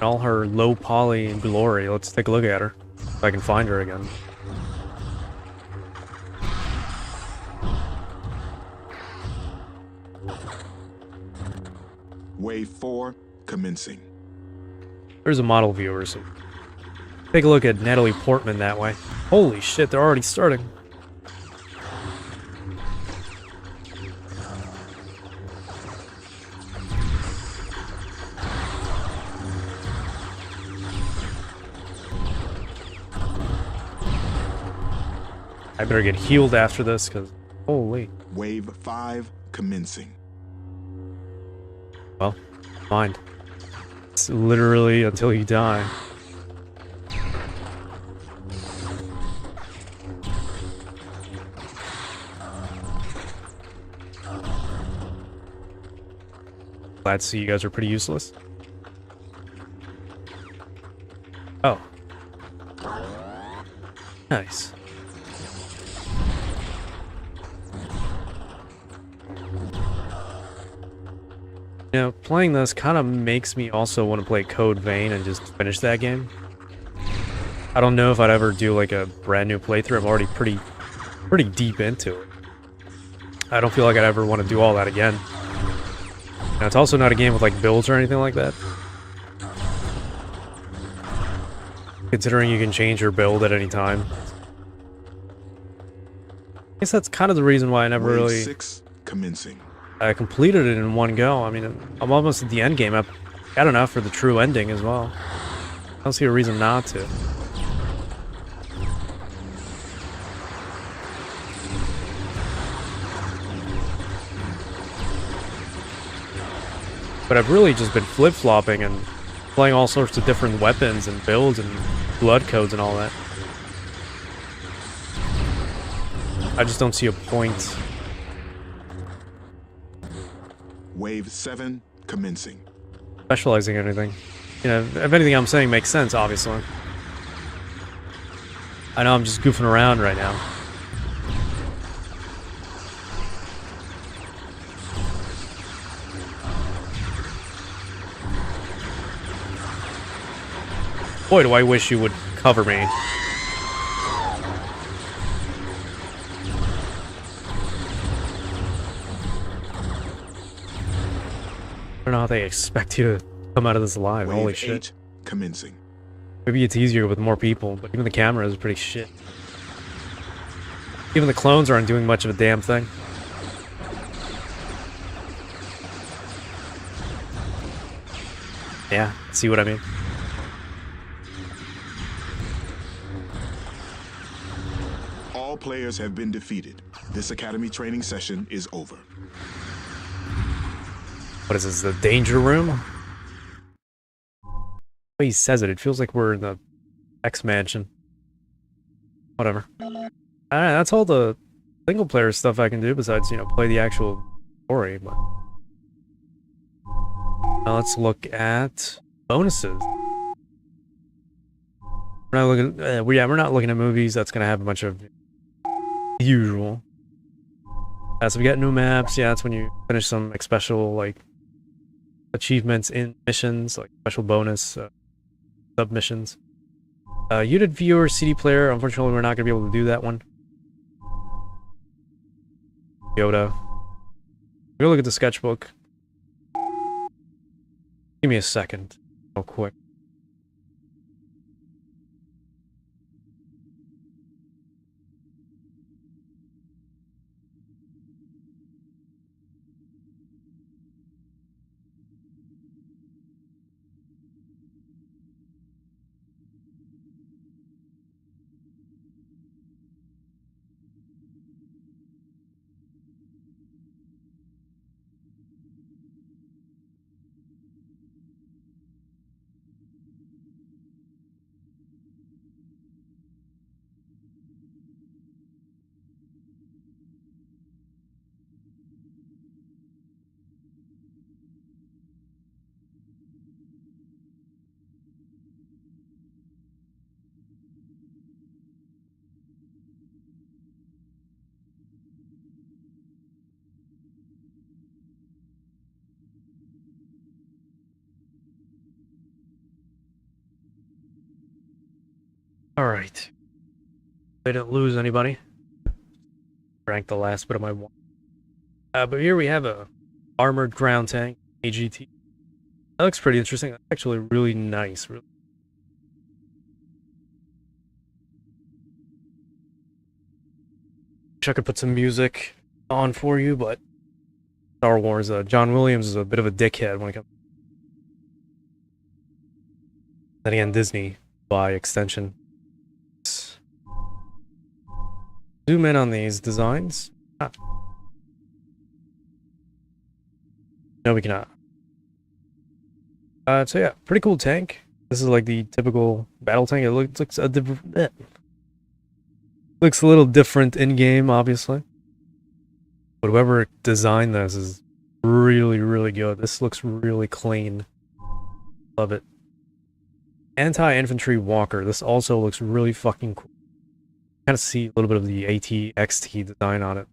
All her low poly glory. Let's take a look at her. If I can find her again. Wave 4 commencing. There's a model viewer, so take a look at Natalie Portman that way. Holy shit, they're already starting. I better get healed after this, because holy. Wave 5 commencing. Well, fine. It's literally until you die. Glad to see you guys are pretty useless. Oh. Nice. You know, playing this kind of makes me also want to play Code Vein and just finish that game. I don't know if I'd ever do like a brand new playthrough. I'm already pretty deep into it. I don't feel like I'd ever want to do all that again. Now, it's also not a game with like builds or anything like that. Considering you can change your build at any time. I guess that's kind of the reason why I never Wave really 6 commencing. I completed it in one go. I mean, I'm almost at the end game. I've got enough for the true ending as well. I don't see a reason not to. But I've really just been flip-flopping and playing all sorts of different weapons and builds and blood codes and all that. I just don't see a point. Wave 7 commencing. Specializing in anything. You know, if anything I'm saying makes sense, obviously. I know I'm just goofing around right now. Boy, do I wish you would cover me. I don't know how they expect you to come out of this alive. Wave Holy 8 shit. commencing. Maybe it's easier with more people, but even the camera is pretty shit. Even the clones aren't doing much of a damn thing. Yeah, see what I mean? All players have been defeated. This academy training session is over. What is this, the danger room? The way he says it, it feels like we're in the X mansion. Whatever. Alright, that's all the single player stuff I can do besides, you know, play the actual story, but... Now let's look at bonuses. We're not looking, we're not looking at movies. That's gonna have a bunch of the usual. So we got new maps. Yeah, that's when you finish some like special like achievements in missions, like special bonus sub missions. Unit viewer, CD player. Unfortunately, we're not gonna be able to do that one. Yoda. We'll look at the sketchbook. Give me a second, real quick. Alright. I didn't lose anybody. Drank the last bit of my water. But here we have a armored ground tank, AGT. That looks pretty interesting. That's actually really nice. Really. Wish I could put some music on for you, but Star Wars, John Williams is a bit of a dickhead when it comes. Then again, Disney by extension. Zoom in on these designs. Ah. No, we cannot. So yeah, pretty cool tank. This is like the typical battle tank. It looks a different. Looks a little different in game, obviously. But whoever designed this is really, really good. This looks really clean. Love it. Anti-infantry walker. This also looks really fucking cool. Kind of see a little bit of the AT-XT design on it.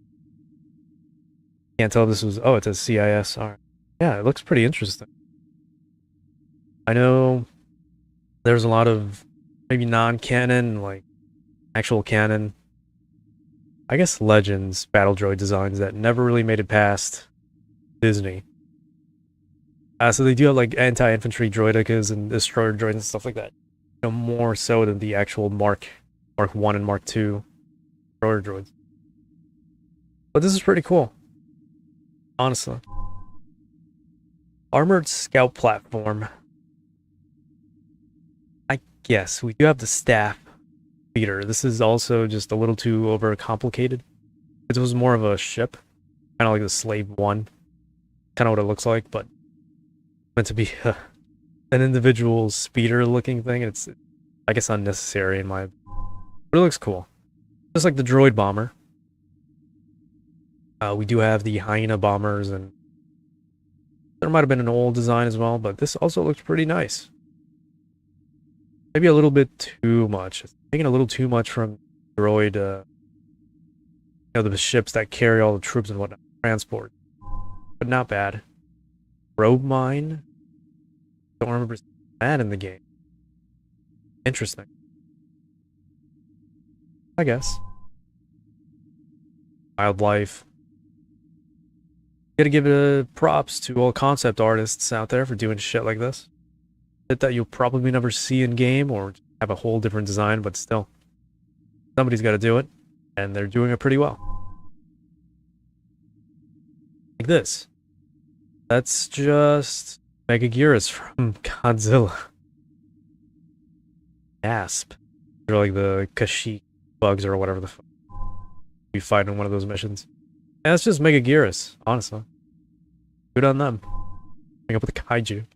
Can't tell if this was... Oh, it says CIS. Alright. Yeah, it looks pretty interesting. I know there's a lot of maybe non-canon, like actual canon, I guess Legends battle droid designs that never really made it past Disney. So they do have like anti-infantry droidekas and destroyer droids and stuff like that. You know, more so than the actual Mark 1 and Mark 2 destroyer droids. But this is pretty cool, honestly. Armored scout platform. I guess we do have the staff leader. This is also just a little too overcomplicated. It was more of a ship, kind of like the Slave 1. Kind of what it looks like, but meant to be an individual speeder looking thing. It's, I guess, unnecessary in my... But it looks cool. Just like the droid bomber. We do have the hyena bombers, and there might have been an old design as well, but this also looks pretty nice. Maybe a little bit too much. It's taking a little too much from droid, you know, the ships that carry all the troops and whatnot, transport. But not bad. Probe mine? Don't remember that in the game. Interesting. I guess. Wildlife. Gotta give props to all concept artists out there for doing shit like this. Shit that you'll probably never see in game or have a whole different design, but still. Somebody's gotta do it, and they're doing it pretty well. Like this. That's just Megaguirus from Godzilla. Gasp. They're like the Kashyyyk bugs or whatever the fuck you fight in one of those missions. And that's just Megaguirus, honestly. Good on them. Coming up with the kaiju.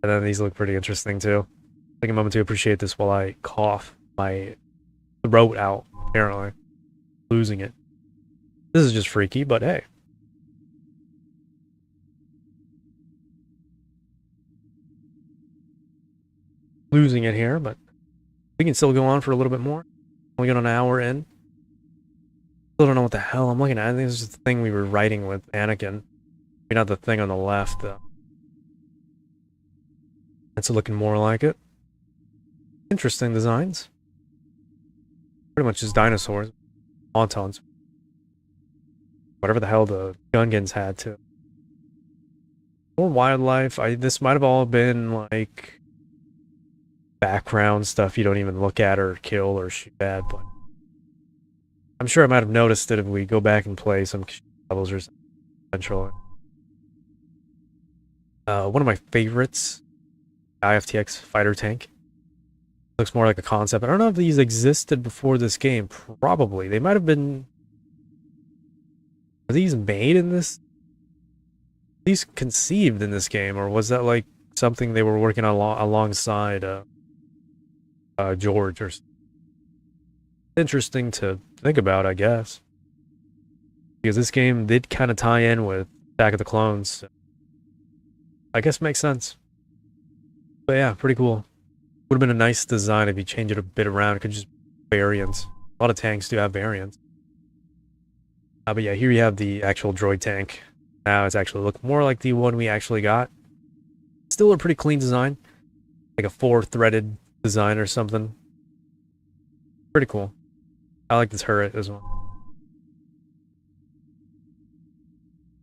And then these look pretty interesting too. Take a moment to appreciate this while I cough my throat out, apparently. Losing it. This is just freaky, but hey. Losing it here, but we can still go on for a little bit more. Only got an hour in. Still don't know what the hell I'm looking at. I think this is the thing we were writing with Anakin. Maybe not the thing on the left, though. That's looking more like it. Interesting designs. Pretty much just dinosaurs. Autons. Whatever the hell the Gungans had, too. More wildlife. This might have all been, like, background stuff you don't even look at or kill or shoot at, but I'm sure I might have noticed it if we go back and play some levels or something eventually. One of my favorites, IFTX fighter tank. Looks more like a concept. I don't know if these existed before this game. Probably. They might have been... Were these made in this? These conceived in this game, or was that like something they were working on alongside George or something? Interesting to think about, I guess. Because this game did kind of tie in with Attack of the Clones. So I guess makes sense. But yeah, pretty cool. Would have been a nice design if you change it a bit around. It could just variants. A lot of tanks do have variants. But yeah, here you have the actual droid tank. Now it's actually look more like the one we actually got. Still a pretty clean design. Like a 4-threaded design or something. Pretty cool. I like the turret as well.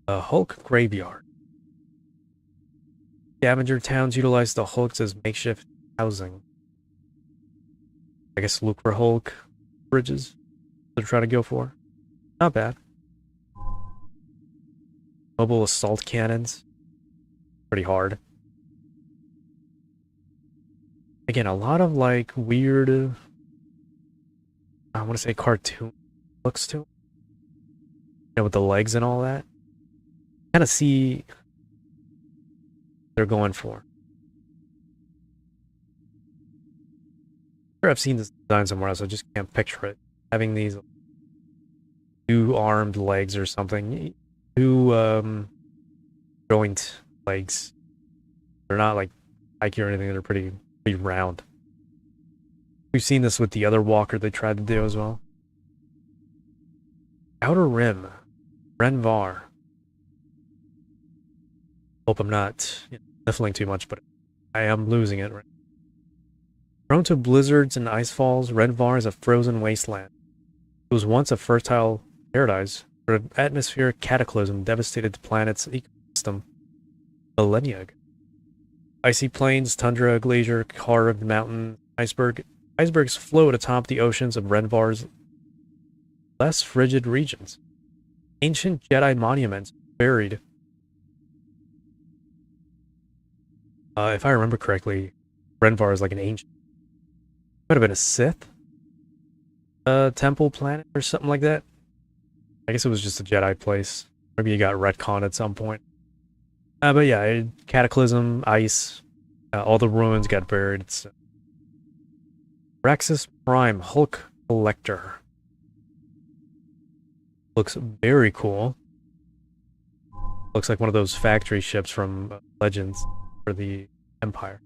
A Hulk graveyard. Scavenger towns utilize the Hulks as makeshift housing. I guess look for Hulk bridges they're trying to go for. Not bad. Mobile assault cannons. Pretty hard. Again, a lot of like weird... I want to say cartoon looks to it. You know, with the legs and all that. Kind of see they're going for. Sure, I've seen this design somewhere else. I just can't picture it. Having these 2 armed legs or something. 2 joint legs. They're not like spiky or anything. They're pretty round. We've seen this with the other walker they tried to do as well. Outer Rim. Renvar. Hope I'm not sniffling too much, but I am losing it right. Prone to blizzards and icefalls, Renvar is a frozen wasteland. It was once a fertile paradise, but an atmospheric cataclysm devastated the planet's ecosystem millennia ago. Icy plains, tundra, glacier, carved mountain, icebergs float atop the oceans of Renvar's less frigid regions. Ancient Jedi monuments buried. If I remember correctly, Renvar is like an ancient. Might have been a Sith temple planet or something like that. I guess it was just a Jedi place. Maybe you got retconned at some point. But yeah, cataclysm, ice, all the ruins got buried. It's Raxus Prime Hulk Collector. Looks very cool. Looks like one of those factory ships from Legends for the Empire.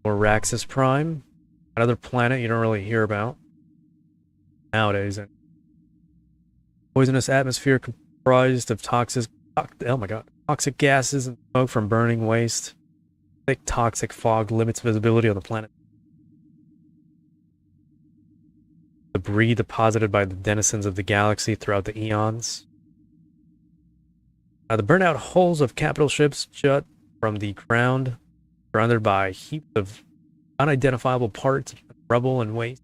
Or Raxus Prime, another planet you don't really hear about nowadays. Poisonous atmosphere comprised of toxic gases and smoke from burning waste. Thick toxic fog limits visibility on the planet. Debris deposited by the denizens of the galaxy throughout the eons. The burnout hulls of capital ships jut from the ground, surrounded by heaps of unidentifiable parts, rubble, and waste.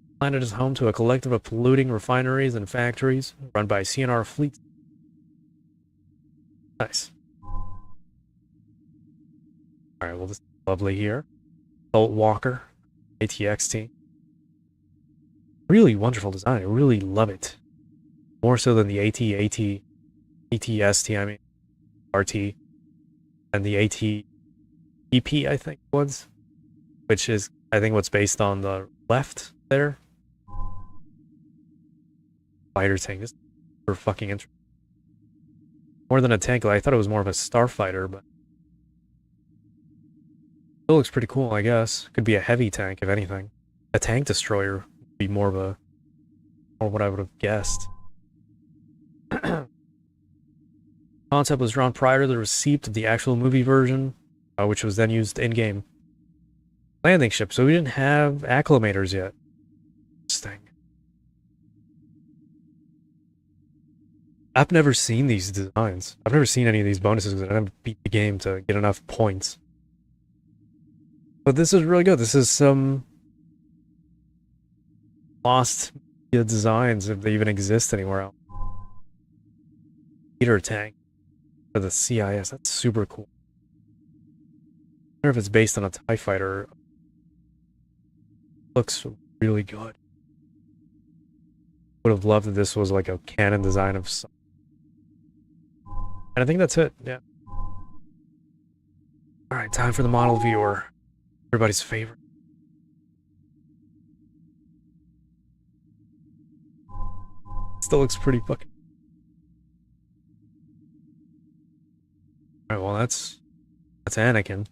The planet is home to a collective of polluting refineries and factories run by CNR fleets. Nice. Alright, well, this is lovely here. Bolt Walker, ATXT. Really wonderful design. I really love it. More so than the ATST, I mean, RT, and the ATEP, I think, was. Which is, I think, what's based on the left there. Fighter tank. This is super fucking interesting. More than a tank, I thought it was more of a starfighter, but still looks pretty cool, I guess. Could be a heavy tank, if anything. A tank destroyer would be more of a, or what I would have guessed. Concept was drawn prior to the receipt of the actual movie version, which was then used in-game. Landing ship, so we didn't have acclimators yet. Interesting. I've never seen these designs. I've never seen any of these bonuses because I never beat the game to get enough points. But this is really good. This is some lost designs, if they even exist anywhere else. Heater tank for the CIS. That's super cool. I wonder if it's based on a TIE fighter. Looks really good. Would have loved if this was like a canon design of some. And I think that's it, yeah. Alright, time for the model viewer. Everybody's favorite. Still looks pretty fucking. Alright, well that's Anakin.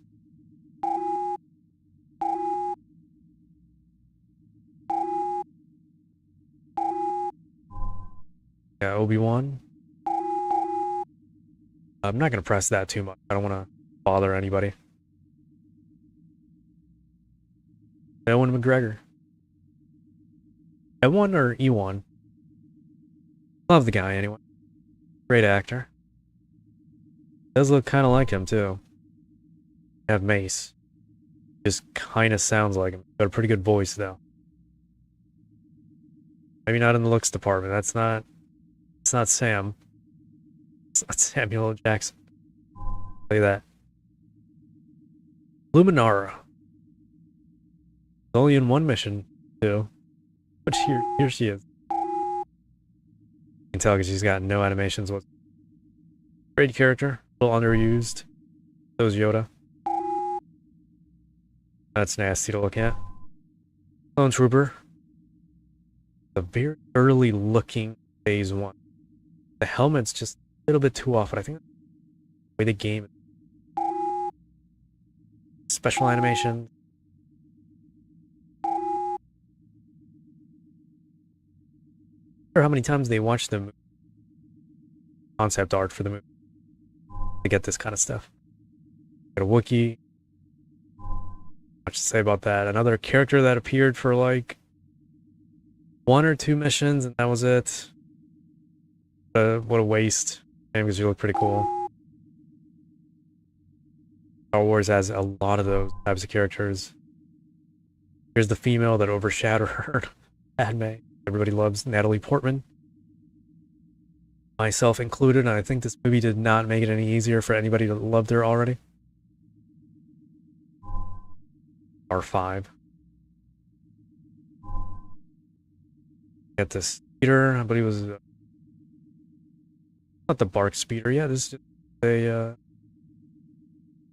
Yeah, Obi-Wan. I'm not gonna press that too much. I don't wanna bother anybody. Ewan McGregor. Ewan or Ewan? Love the guy anyway. Great actor. Does look kind of like him too. Have Mace. Just kind of sounds like him. Got a pretty good voice though. Maybe not in the looks department. It's not Sam. It's not Samuel L. Jackson. I'll tell you that. Luminara. Only in one mission too. But here she is. You can tell because she's got no animations. Great character. A little underused. So is Yoda. That's nasty to look at. Clone Trooper. A very early looking phase 1. The helmet's just a little bit too off, but I think that's the way the game is. Special animation. I wonder how many times they watched the concept art for the movie. to get this kind of stuff. Got a Wookiee. Much to say about that. Another character that appeared for like 1 or 2 missions, and that was it. What a waste. And because you look pretty cool. Star Wars has a lot of those types of characters. Here's the female that overshadowed her. Padme. Everybody loves Natalie Portman. Myself included, and I think this movie did not make it any easier for anybody that loved her already. R5. Got this speeder, I believe it was not the bark speeder. Yeah, this is just a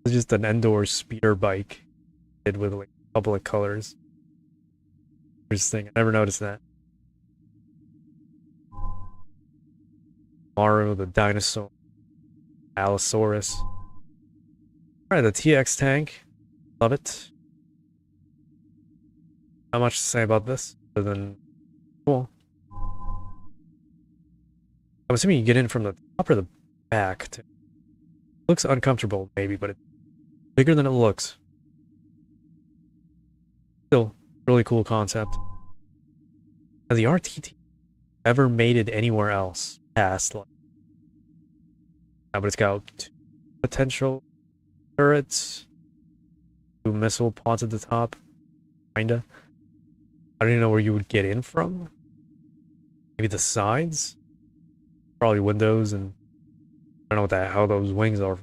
it's just an Endor speeder bike, did with like public colors. Interesting. I never noticed that. Maru, the dinosaur, Allosaurus. All right, the TX tank. Love it. Not much to say about this, other than cool. I'm assuming you get in from the top or the back. Looks uncomfortable, maybe, but it's bigger than it looks. Still, really cool concept. Has the RTT ever made it anywhere else past, like, but it's got 2 potential turrets, 2 missile pods at the top, kinda. I don't even know where you would get in from. Maybe the sides? Probably windows, and I don't know how those wings are.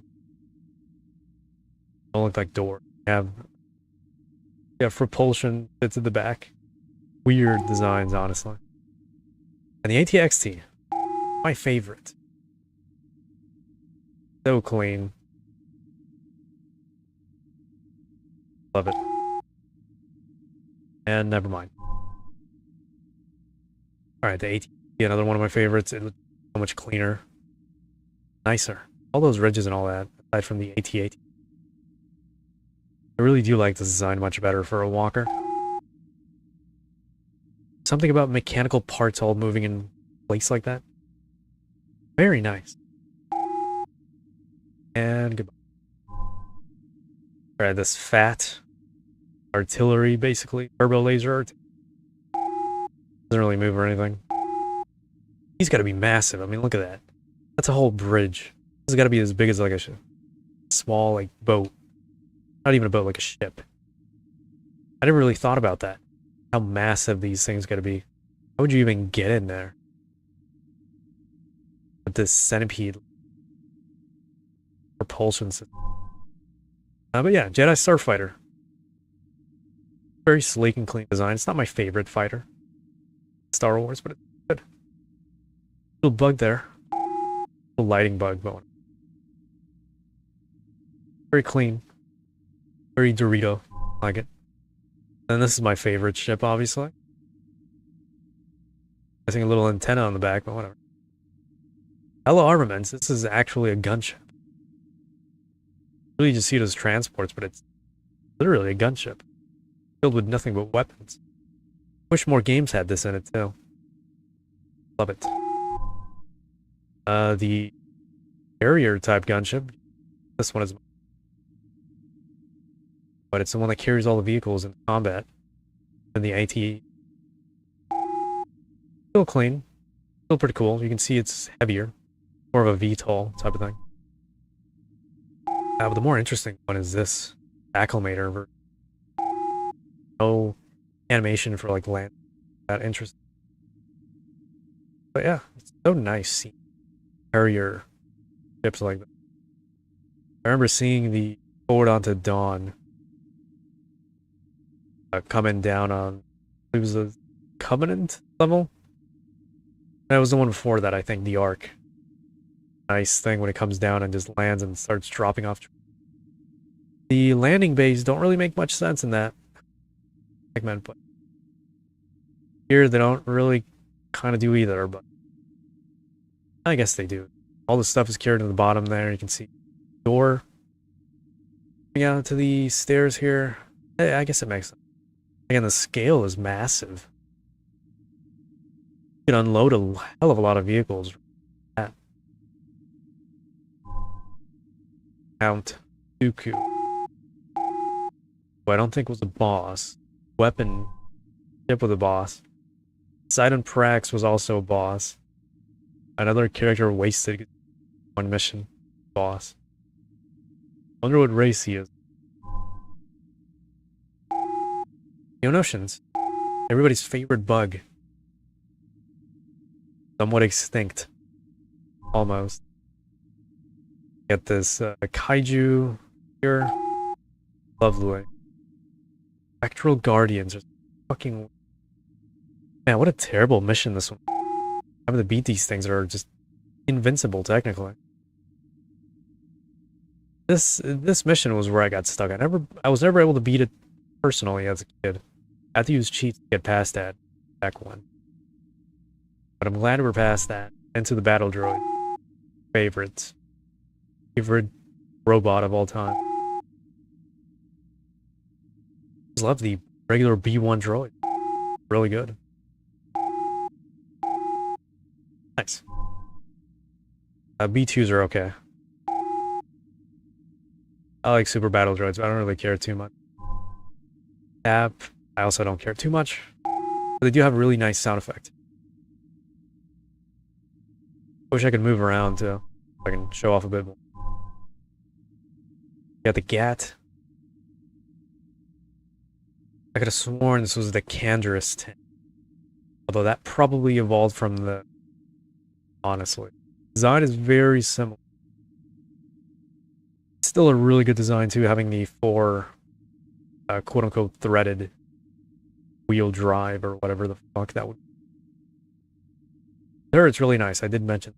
Don't look like doors. Yeah, propulsion fits in the back. Weird designs, honestly. And the ATXT, my favorite. So clean. Love it. And never mind. Alright, the AT, another one of my favorites. It looks so much cleaner. Nicer. All those ridges and all that, aside from the AT-AT. I really do like this design much better for a walker. Something about mechanical parts all moving in place like that. Very nice. And goodbye. Alright, this fat artillery, basically. Turbo laser. Doesn't really move or anything. He's got to be massive. I mean, look at that. That's a whole bridge. This has got to be as big as like a small like boat. Not even a boat, like a ship. I never really thought about that. How massive these things got to be. How would you even get in there? With this centipede propulsion system. But yeah, Jedi Starfighter. Very sleek and clean design. It's not my favorite fighter. Star Wars, but it's good. Little bug there. Little lighting bug going. Very clean. Very Dorito. Like it. And this is my favorite ship, obviously. I think a little antenna on the back, but whatever. Hello Armaments. This is actually a gunship. Really just see it as transports, but it's literally a gunship. Filled with nothing but weapons. Wish more games had this in it, too. Love it. The carrier type gunship. This one is... But it's the one that carries all the vehicles in combat. And the AT... Still clean. Still pretty cool. You can see it's heavier. More of a VTOL type of thing. But the more interesting one is this acclimator. No animation for like land. That interesting. But yeah, it's so nice seeing carrier ships like that. I remember seeing the Forward Onto Dawn coming down on, it was a Covenant level. That was the one before that, I think, the Ark. Nice thing when it comes down and just lands and starts dropping off. The landing bays don't really make much sense in that segment, but here they don't really kind of do either, but I guess they do. All the stuff is carried to the bottom there. You can see the door coming out to the stairs here. I guess it makes sense. Again, the scale is massive. You can unload a hell of a lot of vehicles. Count Dooku, who I don't think was a boss. Weapon ship was a boss. Sidon Prax was also a boss. Another character wasted one mission. Boss. Wonder what race he is. Geonosians. Everybody's favorite bug. Somewhat extinct. Almost. Get this kaiju here. Lovely. Spectral Guardians are fucking... Man, what a terrible mission this one. Having to beat these things that are just invincible, technically. This mission was where I got stuck. I was never able to beat it personally as a kid. I had to use cheats to get past that back one. But I'm glad we're past that. Into the battle droid. Favorite robot of all time. I just love the regular B1 droid. Really good. Nice. B2s are okay. I like super battle droids, but I don't really care too much. Tap, I also don't care too much. But they do have a really nice sound effect. Wish I could move around too. So I can show off a bit more. Got the GAT. I could have sworn this was the Canderous tank. Although that probably evolved from the... Honestly. Design is very similar. Still a really good design too, having the 4 quote-unquote threaded wheel drive or whatever the fuck that would be. It's really nice, I did mention.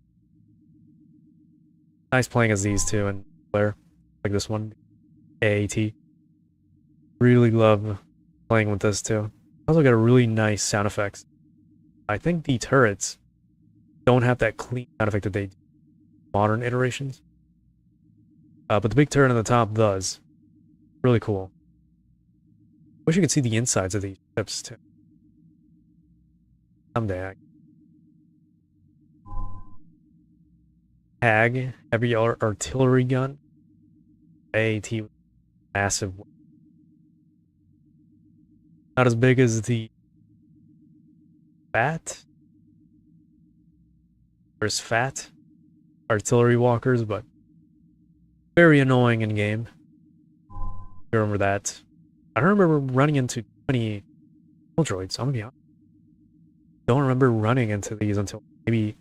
Nice playing as these two and Blair. Like this one. AAT. Really love playing with this too. Also got a really nice sound effects. I think the turrets don't have that clean sound effect that they do in modern iterations. But the big turret on the top does. Really cool. Wish you could see the insides of these ships too. Someday. Hag, heavy artillery gun. AAT, massive. Not as big as the Fat. There's Fat artillery walkers, but very annoying in game. You remember that? I don't remember running into 20 droids. I'm gonna be honest. Don't remember running into these until maybe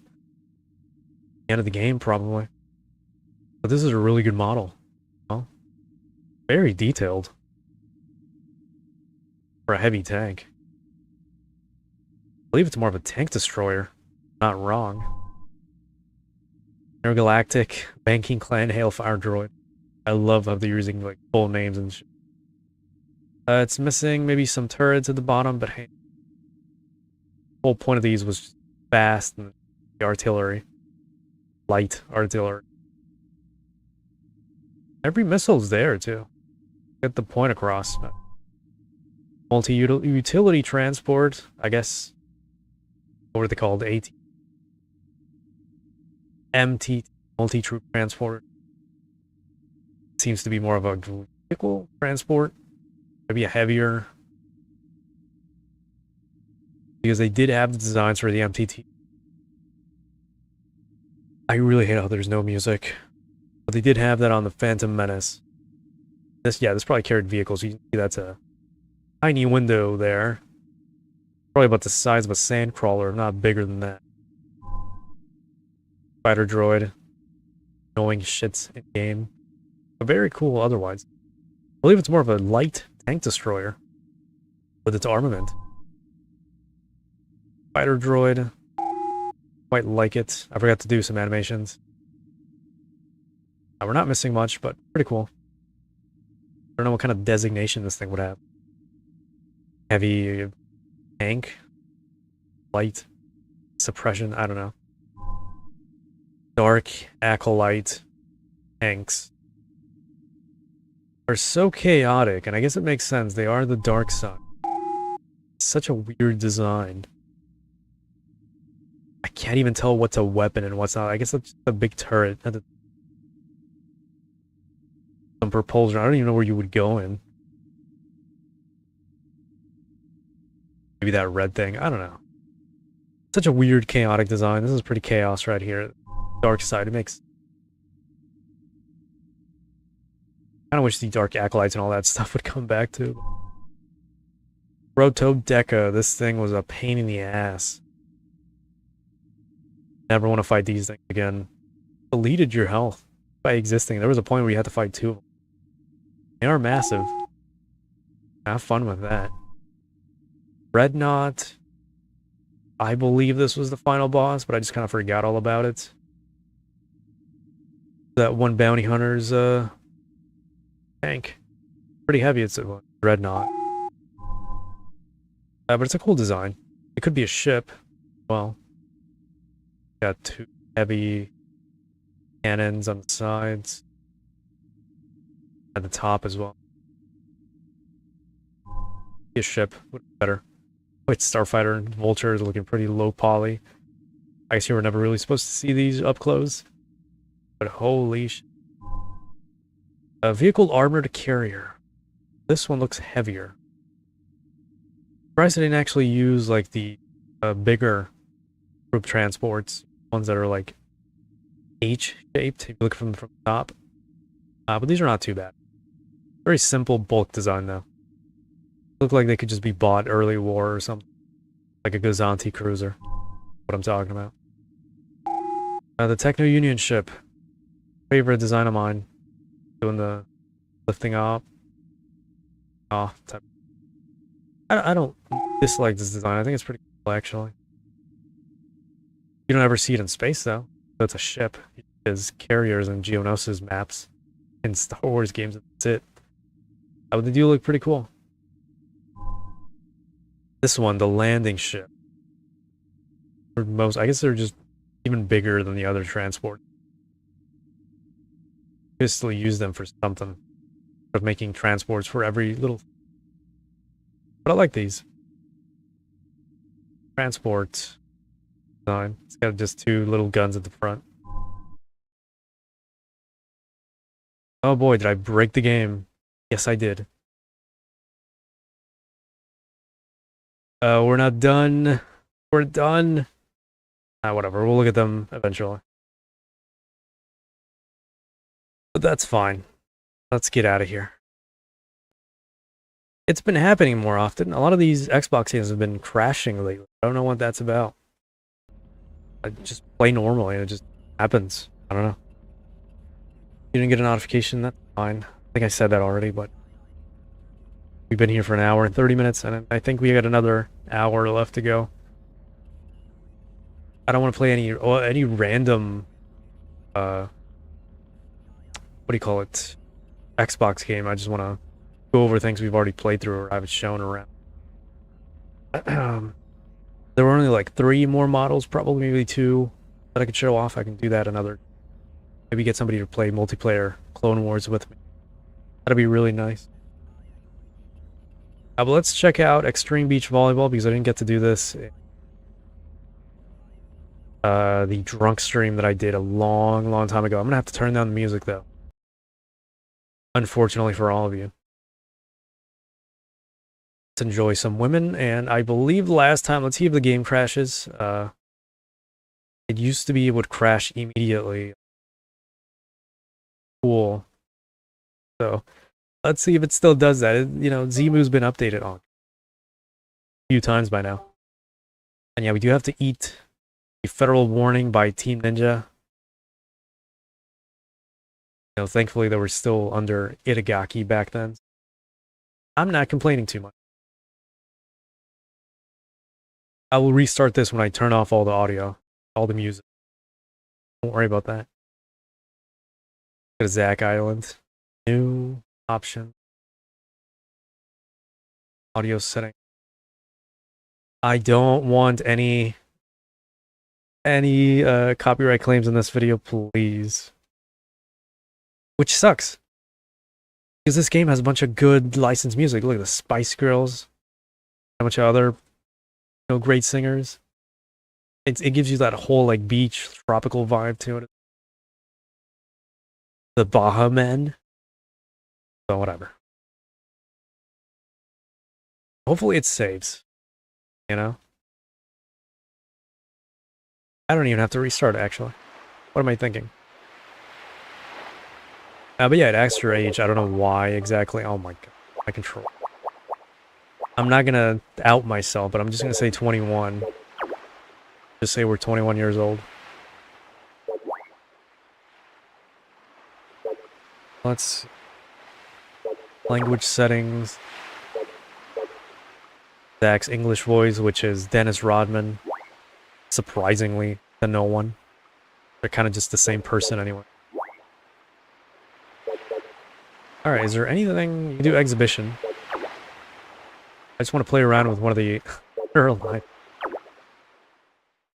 the end of the game, probably. But this is a really good model. Well, very detailed for a heavy tank. I believe it's more of a tank destroyer. Not wrong. Intergalactic Banking Clan Hailfire Droid. I love how they're using like full names and shit. It's missing maybe some turrets at the bottom, but hey. The whole point of these was just fast and the artillery. Light artillery. Every missile's there too. Get the point across. Multi-utility transport, I guess. What are they called? AT. MT, multi-troop transport. Seems to be more of a vehicle transport. Maybe a heavier. Because they did have the designs for the MTT. I really hate how there's no music. But they did have that on the Phantom Menace. This probably carried vehicles. You can see that's a tiny window there. Probably about the size of a sandcrawler, if not bigger than that. Fighter droid. Knowing shits in game. But very cool otherwise. I believe it's more of a light tank destroyer. With its armament. Fighter droid. Quite like it. I forgot to do some animations. We're not missing much, but pretty cool. I don't know what kind of designation this thing would have. Heavy tank? Light? Suppression? I don't know. Dark acolyte tanks are so chaotic, and I guess it makes sense. They are the dark side. Such a weird design. I can't even tell what's a weapon and what's not. I guess that's a big turret. some propulsion. I don't even know where you would go in. Maybe that red thing. I don't know. Such a weird, chaotic design. This is pretty chaos right here. Dark side. It makes... I kind of wish the dark acolytes and all that stuff would come back too. Rotobe Deca. This thing was a pain in the ass. Never want to fight these things again. Deleted your health by existing. There was a point where you had to fight 2 of them. They are massive. Have fun with that. Red Knot. I believe this was the final boss, but I just kind of forgot all about it. That one bounty hunter's tank. Pretty heavy, it's a Red Knot. But it's a cool design. It could be a ship. Well, got 2 heavy cannons on the sides. At the top as well. Be a ship would be better. Wait, Starfighter and Vulture is looking pretty low poly. I guess you were never really supposed to see these up close. But holy sh... A vehicle armored carrier. This one looks heavier. Surprised I didn't actually use like the bigger group transports. Ones that are like H-shaped, if you look from the top. But these are not too bad. Very simple bulk design though. Look like they could just be bought early war or something. Like a Gazanti cruiser. What I'm talking about. The Techno Union ship. Favorite design of mine. Doing the lifting up. Oh, I don't dislike this design. I think it's pretty cool actually. You don't ever see it in space though. So it's a ship. There's carriers and Geonosis maps in Star Wars games. That's it. But they do look pretty cool. This one, the landing ship. I guess they're just even bigger than the other transport. You could still use them for something. Of making transports for every little... But I like these. Transport design. It's got just 2 little guns at the front. Oh boy, did I break the game. Yes, I did. We're not done. We're done. Whatever. We'll look at them eventually. But that's fine. Let's get out of here. It's been happening more often. A lot of these Xbox games have been crashing lately. I don't know what that's about. I just play normally and it just happens. I don't know. You didn't get a notification? That's fine. I think I said that already, but... We've been here for an hour and 30 minutes, and I think we got another hour left to go. I don't want to play any random, what do you call it? Xbox game. I just want to go over things we've already played through or I've shown around. There were only like 3 more models, probably maybe 2 that I could show off. I can do that another. Maybe get somebody to play multiplayer Clone Wars with me. That'd be really nice. But let's check out Extreme Beach Volleyball because I didn't get to do this. The drunk stream that I did a long time ago. I'm gonna have to turn down the music though. Unfortunately for all of you. Let's enjoy some women, and I believe last time, let's see if the game crashes. It used to be it would crash immediately. Cool. So let's see if it still does that. You know, Zemu's been updated on a few times by now. And yeah, we do have to eat a federal warning by Team Ninja. You know, thankfully they were still under Itagaki back then. I'm not complaining too much. I will restart this when I turn off all the audio, all the music. Don't worry about that. Go to Zack Island. New option. Audio setting. I don't want any copyright claims in this video, please. Which sucks. Because this game has a bunch of good licensed music. Look at the Spice Girls. A bunch of other great singers. It gives you that whole like beach tropical vibe to it. The Baha Men. So whatever. Hopefully it saves. You know? I don't even have to restart, actually. What am I thinking? But yeah, it asks your age. I don't know why exactly. Oh my god. My control. I'm not gonna out myself, but I'm just gonna say 21. Just say we're 21 years old. Let's... Language settings. Zach's English voice, which is Dennis Rodman. Surprisingly, to no one. They're kind of just the same person anyway. Alright, is there anything... You can do exhibition. I just want to play around with one of the...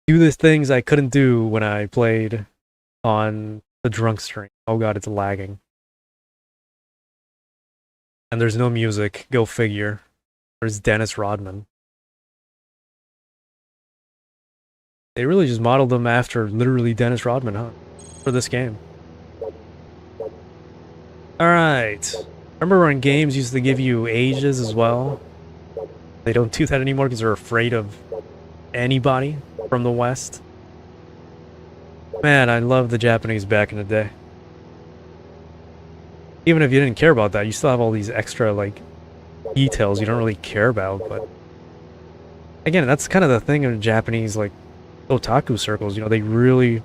do the things I couldn't do when I played on the drunk stream. Oh god, it's lagging. And there's no music. Go figure. There's Dennis Rodman. They really just modeled them after literally Dennis Rodman, huh? For this game. Alright. Remember when games used to give you ages as well? They don't do that anymore because they're afraid of anybody from the West. Man, I love the Japanese back in the day. Even if you didn't care about that, you still have all these extra, like, details you don't really care about, but... Again, that's kind of the thing in Japanese, like, otaku circles, you know, they really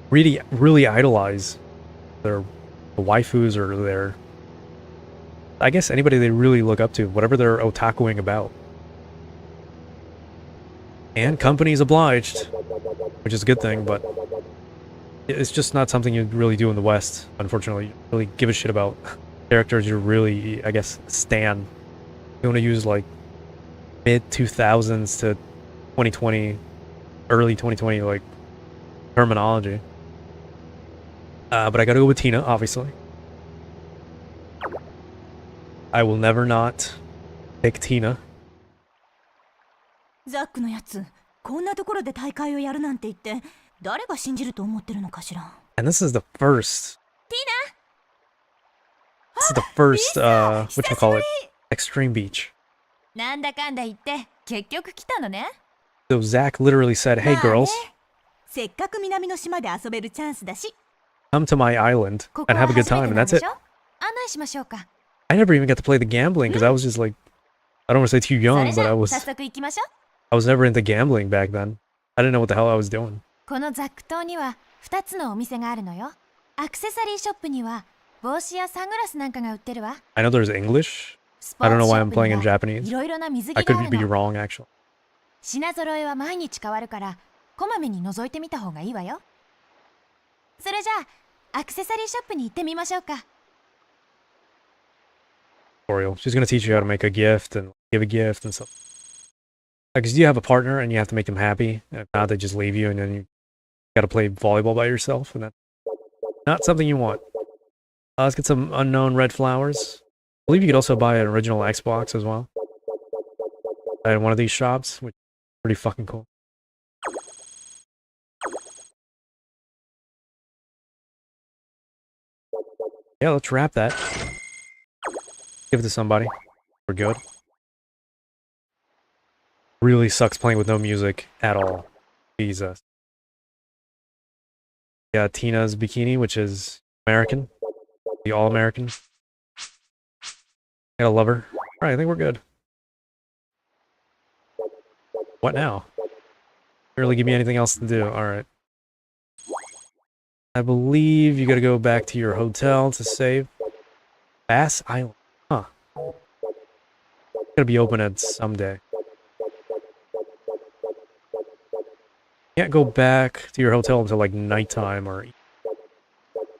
idolize their waifus or their... I guess anybody they really look up to, whatever they're otakuing about. And companies obliged, which is a good thing, but it's just not something you really do in the West, unfortunately. You don't really give a shit about characters you really, I guess, stan. You want to use, like, mid-2000s to 2020, early 2020, like, terminology. But I gotta go with Tina, obviously. I will never not pick Tina. ザックのやつ、こんなところで大会をやるなんて言って、誰が信じると思ってるのかしら。And this is the first. Tina! This is the first, whatchamacallit, Extreme Beach. なんだかんだ言って、結局来たのね。So Zach literally said, hey girls, せっかく南の島で遊べるチャンスだし。come to my island and have a good time, and that's it. 案内しましょうか。I never even got to play the gambling because I was just like, I don't want to say too young, but I was never into gambling back then. I didn't know what the hell I was doing. このザック島には2つのお店があるのよ。アクセサリーショップには帽子やサングラスなんかが売ってるわ。I know there's English. I don't know why I'm playing in Japanese. いろいろな水着 I があ could る be の。 wrong, actually. 品揃えは毎日変わるからこまめに覗いてみた方がいいわよ。それじゃあアクセサリーショップに行ってみましょうか。Tutorial. She's gonna teach you how to make a gift and give a gift and stuff. Because you have a partner and you have to make them happy. If not, they just leave you and then you gotta play volleyball by yourself, and that's not something you want. Let's get some unknown red flowers. I believe you could also buy an original Xbox as well at one of these shops, which is pretty fucking cool. Yeah, let's wrap that. Give it to somebody. We're good. Really sucks playing with no music at all. Jesus. Yeah, Tina's bikini, which is American. The all-American. Gotta love her. Alright, I think we're good. What now? Didn't really give me anything else to do. Alright. I believe you gotta go back to your hotel to save. Bass Island. Huh. Gotta be open at someday. Can't go back to your hotel until like nighttime or...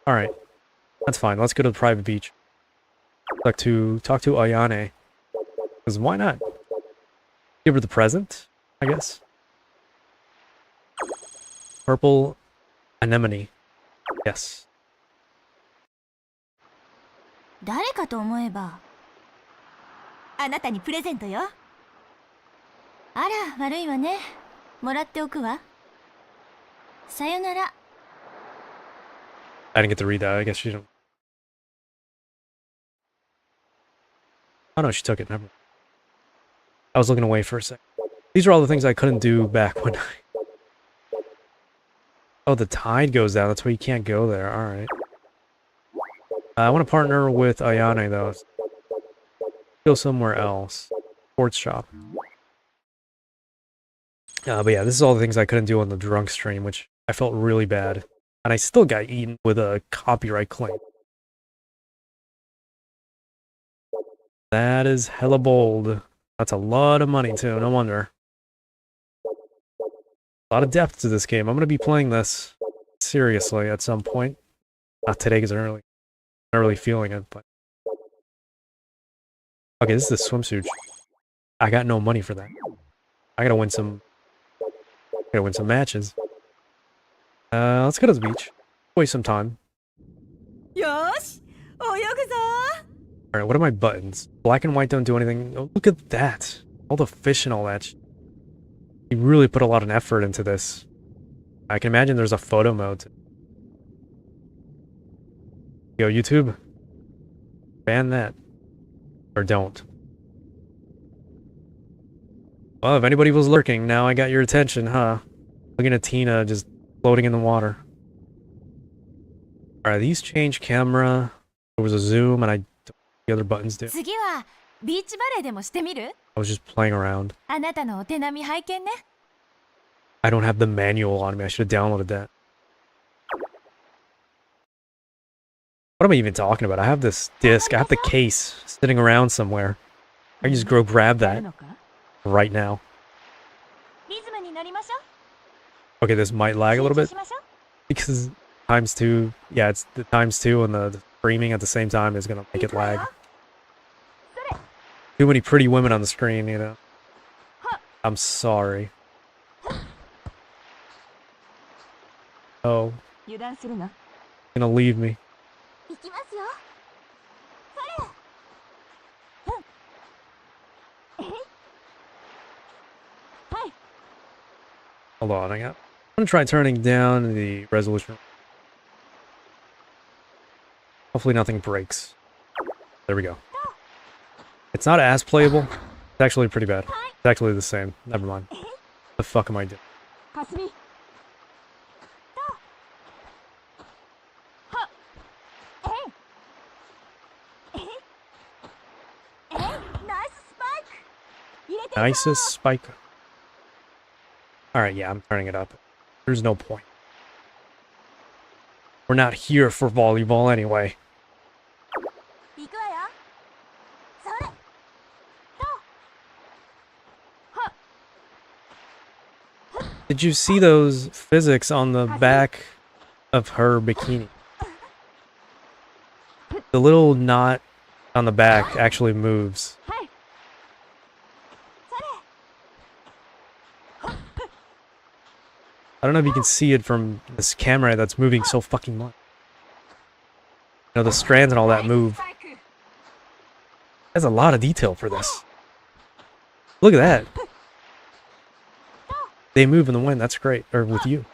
Alright. That's fine. Let's go to the private beach. Talk to Ayane. Because why not? Give her the present, I guess. Purple anemone. Yes. 誰かと思えばあなたにプレゼントよ。あら悪いわね。もらっておくわ。さよなら。 I didn't get to read that. I guess you don't. Oh no, she took it. Never mind. I was looking away for a second. These are all the things I couldn't do back when I... Oh, the tide goes down. That's why you can't go there. Alright. I want to partner with Ayane, though. Go somewhere else. Sports shop. But yeah, this is all the things I couldn't do on the drunk stream, which I felt really bad. And I still got eaten with a copyright claim. That is hella bold. That's a lot of money, too. No wonder. A lot of depth to this game. I'm going to be playing this seriously at some point. Not today, because I'm not really feeling it, but... Okay, this is the swimsuit. I got no money for that. I gotta win some... matches. Let's go to the beach. Waste some time. Yosh! Alright, what are my buttons? Black and white don't do anything. Oh, look at that. All the fish and all that. You really put a lot of effort into this. I can imagine there's a photo mode. Yo, YouTube. Ban that. Or don't. Well, if anybody was lurking, now I got your attention, huh? Looking at Tina just floating in the water. Alright, these change camera. There was a zoom, and the other buttons do. 次はビーチバレーでもしてみる？ I was just playing around. あなたのお手並み拝見ね。 I don't have the manual on me. I should have downloaded that. What am I even talking about? I have this disc. I have the case sitting around somewhere. I can just go grab that right now. リズムに乗りましょ Okay, this might lag a う。 little 集中 bit しましょう。 because ×2. Yeah, it's the ×2 and the streaming at the same time is gonna make it lag. Too many pretty women on the screen, you know. I'm sorry. Oh, 油断するな。 gonna leave me. 行きますよ。それ。はい。 Hold on, I'm gonna try turning down the resolution. Hopefully nothing breaks. There we go. It's not as playable. It's actually pretty bad. It's actually the same. Never mind. The fuck am I doing? かすみ。Nicest spike. Alright, yeah, I'm turning it up. There's no point. We're not here for volleyball anyway. Did you see those physics on the back of her bikini? The little knot on the back actually moves. I don't know if you can see it from this camera that's moving so fucking much. You know, the strands and all that move. There's a lot of detail for this. Look at that. They move in the wind, that's great. Or with you.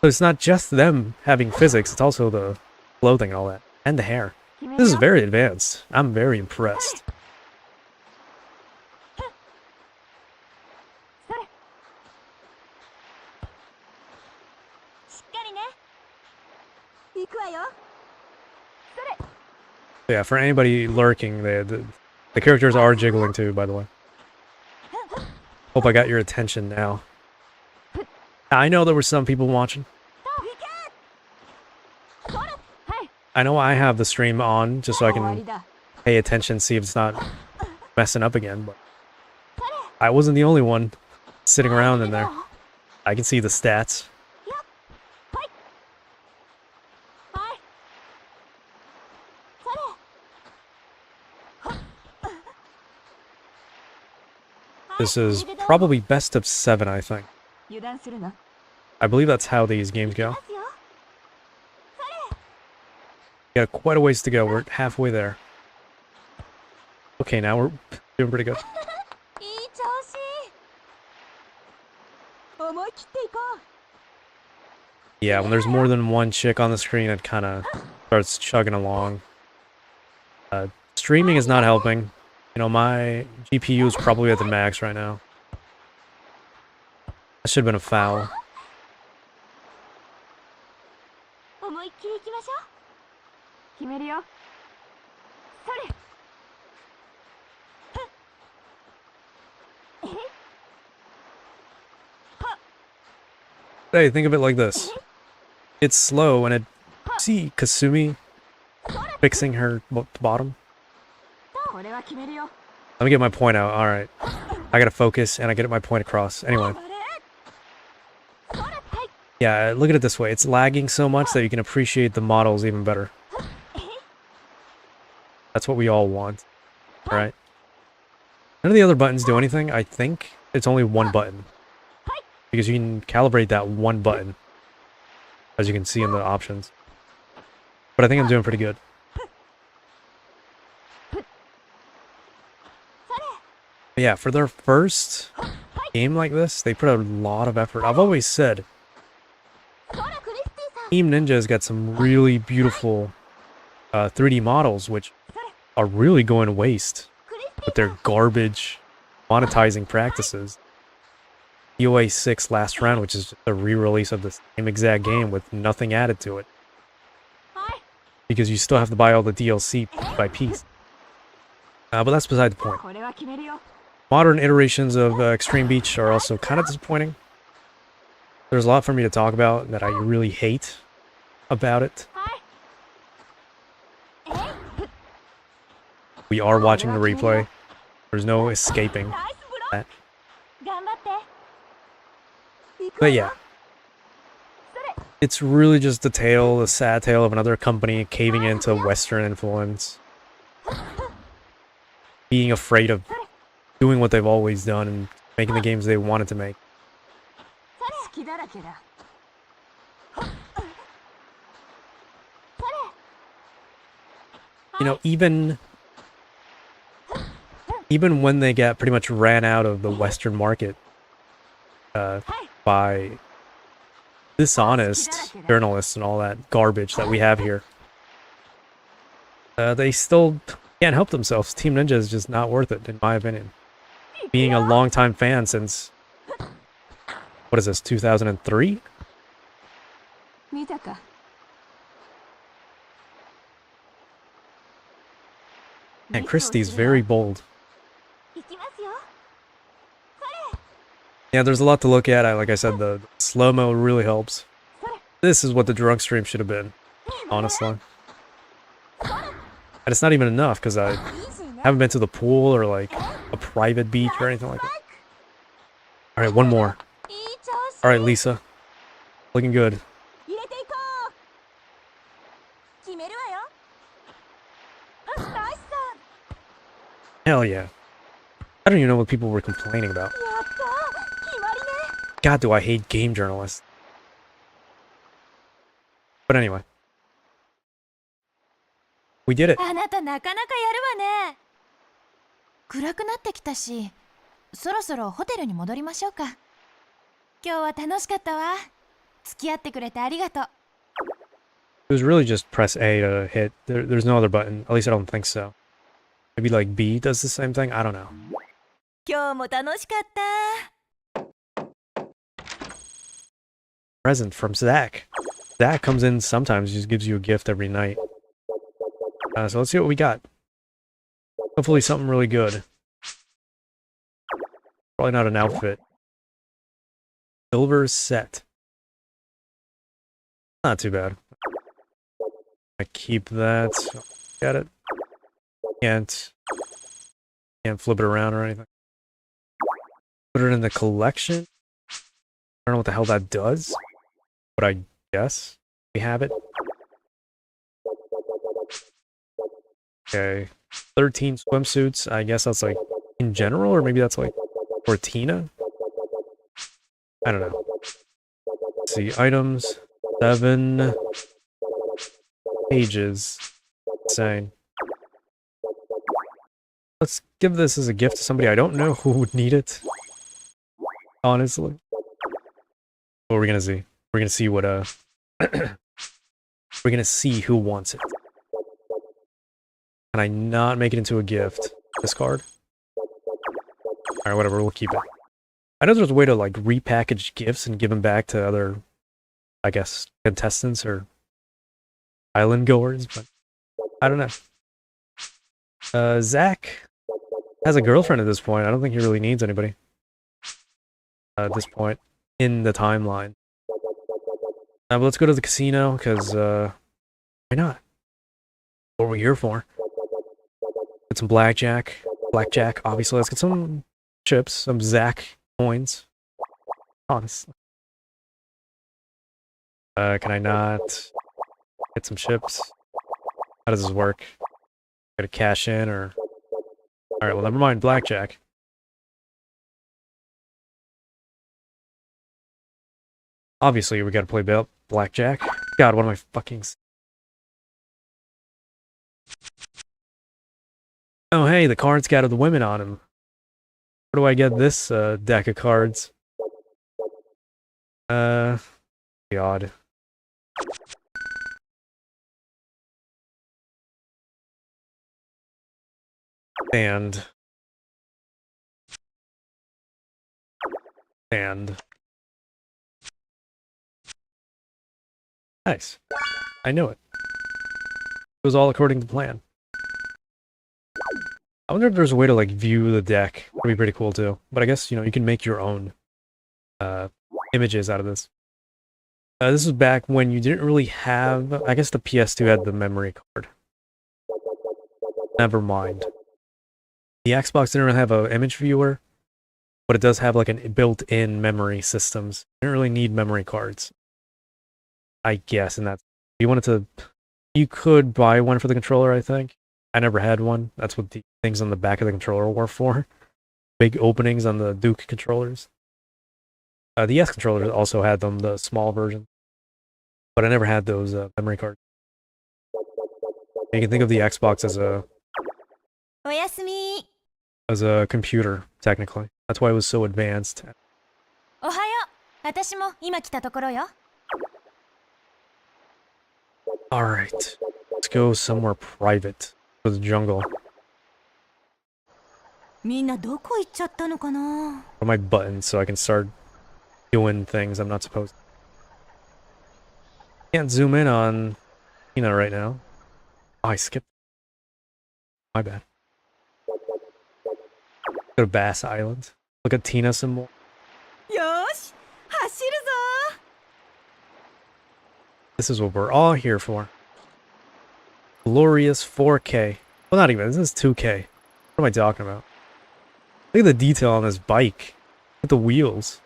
So it's not just them having physics, it's also the clothing and all that. And the hair. This is very advanced. I'm very impressed. Yeah, for anybody lurking, the characters are jiggling too, by the way. Hope I got your attention now. I know there were some people watching. I know I have the stream on just so I can pay attention, see if it's not messing up again, but I wasn't the only one sitting around in there. I can see the stats. This is probably best of 7, I think. I believe that's how these games go. Got quite a ways to go. We're halfway there. Okay, now we're doing pretty good. Yeah, when there's more than one chick on the screen, it kind of starts chugging along. Streaming is not helping. You know, my GPU is probably at the max right now. That should have been a foul. 思いっきり行きましょう。決めるよ。それ。Hey, think of it like this. It's slow and it... See Kasumi fixing her bottom? これは決めるよ。 Let me get my point out. Alright. I gotta focus and I get my point across. Anyway. Yeah, look at it this way. It's lagging so much that you can appreciate the models even better. That's what we all want. Alright. None of the other buttons do anything. I think it's only one button. Because you can calibrate that one button. As you can see in the options. But I think I'm doing pretty good. But yeah, for their first game like this, they put a lot of effort. I've always said, Team Ninja's got some really beautiful 3D models, which are really going to waste with their garbage monetizing practices. DOA 6 Last Round, which is a re-release of the same exact game with nothing added to it. Because you still have to buy all the DLC by piece. But that's beside the point. Modern iterations of Extreme Beach are also kind of disappointing. There's a lot for me to talk about that I really hate about it. We are watching the replay. There's no escaping that. But yeah. It's really just the sad tale of another company caving into Western influence. Being afraid of doing what they've always done and making the games they wanted to make. You know, even when they get pretty much ran out of the Western market by dishonest journalists and all that garbage that we have here, they still can't help themselves. Team Ninja is just not worth it, in my opinion. Being a longtime fan since, what is this, 2003? And Christie's very bold. Yeah, there's a lot to look at. Like I said, the slow-mo really helps. This is what the drunk stream should have been, honestly. And it's not even enough, because I haven't been to the pool or, like, a private beach or anything like that. Alright, one more. Alright, Lisa. Looking good. Hell yeah. I don't even know what people were complaining about. God, do I hate game journalists. But anyway. We did it. あなたなかなかやるわね。暗くなってきたし、そろそろホテルに戻りましょうか。今日は楽しかったわ。付き合ってくれてありがとう。It was really just press A to hit. There's no other button. At least I don't think so. Maybe like B does the same thing? I don't know. 今日も楽しかった。Present from Zach. Zach comes in sometimes, just gives you a gift every night. So let's see what we got. Hopefully something really good. Probably not an outfit. Silver set. Not too bad. I keep that. Got it. Can't flip it around or anything. Put it in the collection. I don't know what the hell that does, but I guess we have it. Okay, 13 swimsuits. I guess that's like in general, or maybe that's like for Tina. I don't know. Let's see, items 7 pages. Insane. Let's give this as a gift to somebody I don't know who would need it. Honestly. What are we gonna see? We're gonna see what we're gonna see who wants it. Can I not make it into a gift? Discard. Alright, whatever, we'll keep it. I know there's a way to, like, repackage gifts and give them back to other, I guess, contestants or island goers, but I don't know. Zach has a girlfriend at this point. I don't think he really needs anybody. At this point, in the timeline. But let's go to the casino, because, why not? What are we here for? Get some blackjack. Blackjack, obviously. Let's get some chips, some Zach coins. Honestly. Can I not get some chips? How does this work? Gotta cash in, or... Alright, well, never mind, blackjack. Obviously, we gotta play blackjack. God, what am I fucking... Oh, hey, the cards got the women on them. Where do I get this deck of cards? God. And... Nice. I knew it. It was all according to plan. I wonder if there's a way to, like, view the deck. That'd be pretty cool, too. But I guess, you know, you can make your own images out of this. This was back when you didn't really have... I guess the PS2 had the memory card. Never mind. The Xbox didn't really have an image viewer, but it does have, like, a built-in memory systems. You didn't really need memory cards. I guess, and that's... You wanted to... You could buy one for the controller, I think. I never had one. That's what the things on the back of the controller were for. Big openings on the Duke controllers. The S controllers also had them, the small version. But I never had those memory cards. You can think of the Xbox as a computer, technically. That's why it was so advanced. Alright. Let's go somewhere private. To the jungle. What are my buttons so I can start doing things I'm not supposed to? Can't zoom in on Tina right now. Oh, I skipped. My bad. Go to Bass Island. Look at Tina some more. This is what we're all here for. Glorious 4K. Well, not even. This is 2K. What am I talking about? Look at the detail on this bike. Look at the wheels.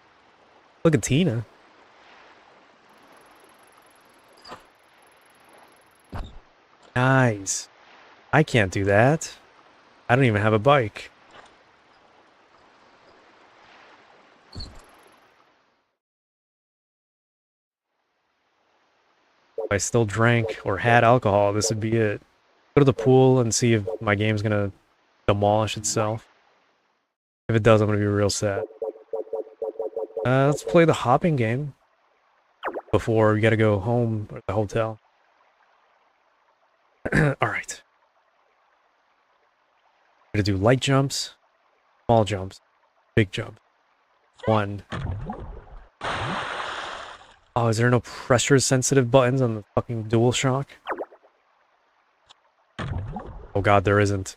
Look at Tina. Nice. I can't do that. I don't even have a bike. If I still drank or had alcohol, this would be it. Go to the pool and see if my game's gonna demolish itself. If it does, I'm gonna be real sad. Let's play the hopping game before we gotta go home or the hotel. Alright. We're gonna do light jumps, small jumps, big jump. 1. Oh, is there no pressure sensitive buttons on the fucking DualShock? Oh god, there isn't.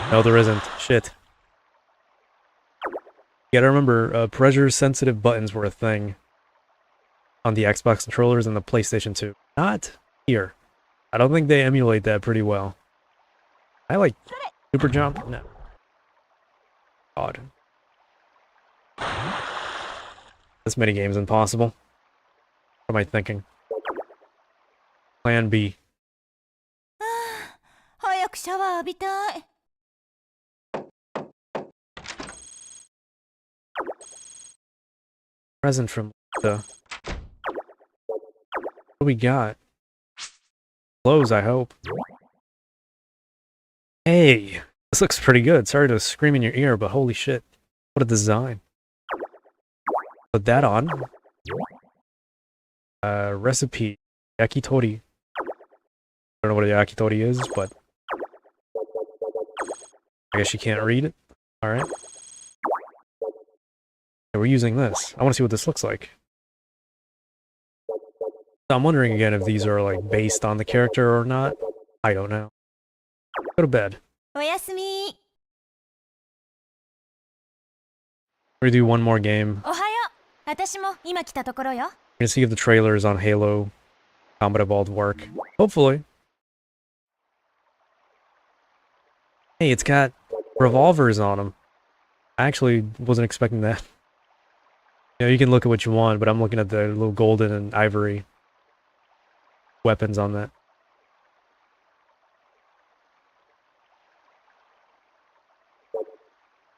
No, there isn't. Shit. You gotta remember, pressure sensitive buttons were a thing on the Xbox controllers and the PlayStation 2. Not here. I don't think they emulate that pretty well. I like super jump? No. God. This minigame's impossible. What am I thinking? Plan B. Present from the... What do we got? Clothes, I hope. Hey! This looks pretty good. Sorry to scream in your ear, but holy shit. What a design. Put that on. Recipe. Yakitori. I don't know what a yakitori is, but... I guess you can't read it. Alright. We're using this. I want to see what this looks like. So I'm wondering again if these are like based on the character or not. I don't know. Go to bed. おやすみ。We're gonna do one more game. おはよう。私も今来たところよ。We're gonna see if the trailers on Halo Combat Evolved work. Hopefully. Hey, it's got revolvers on them. I actually wasn't expecting that. You know, you can look at what you want, but I'm looking at the little golden and ivory weapons on that.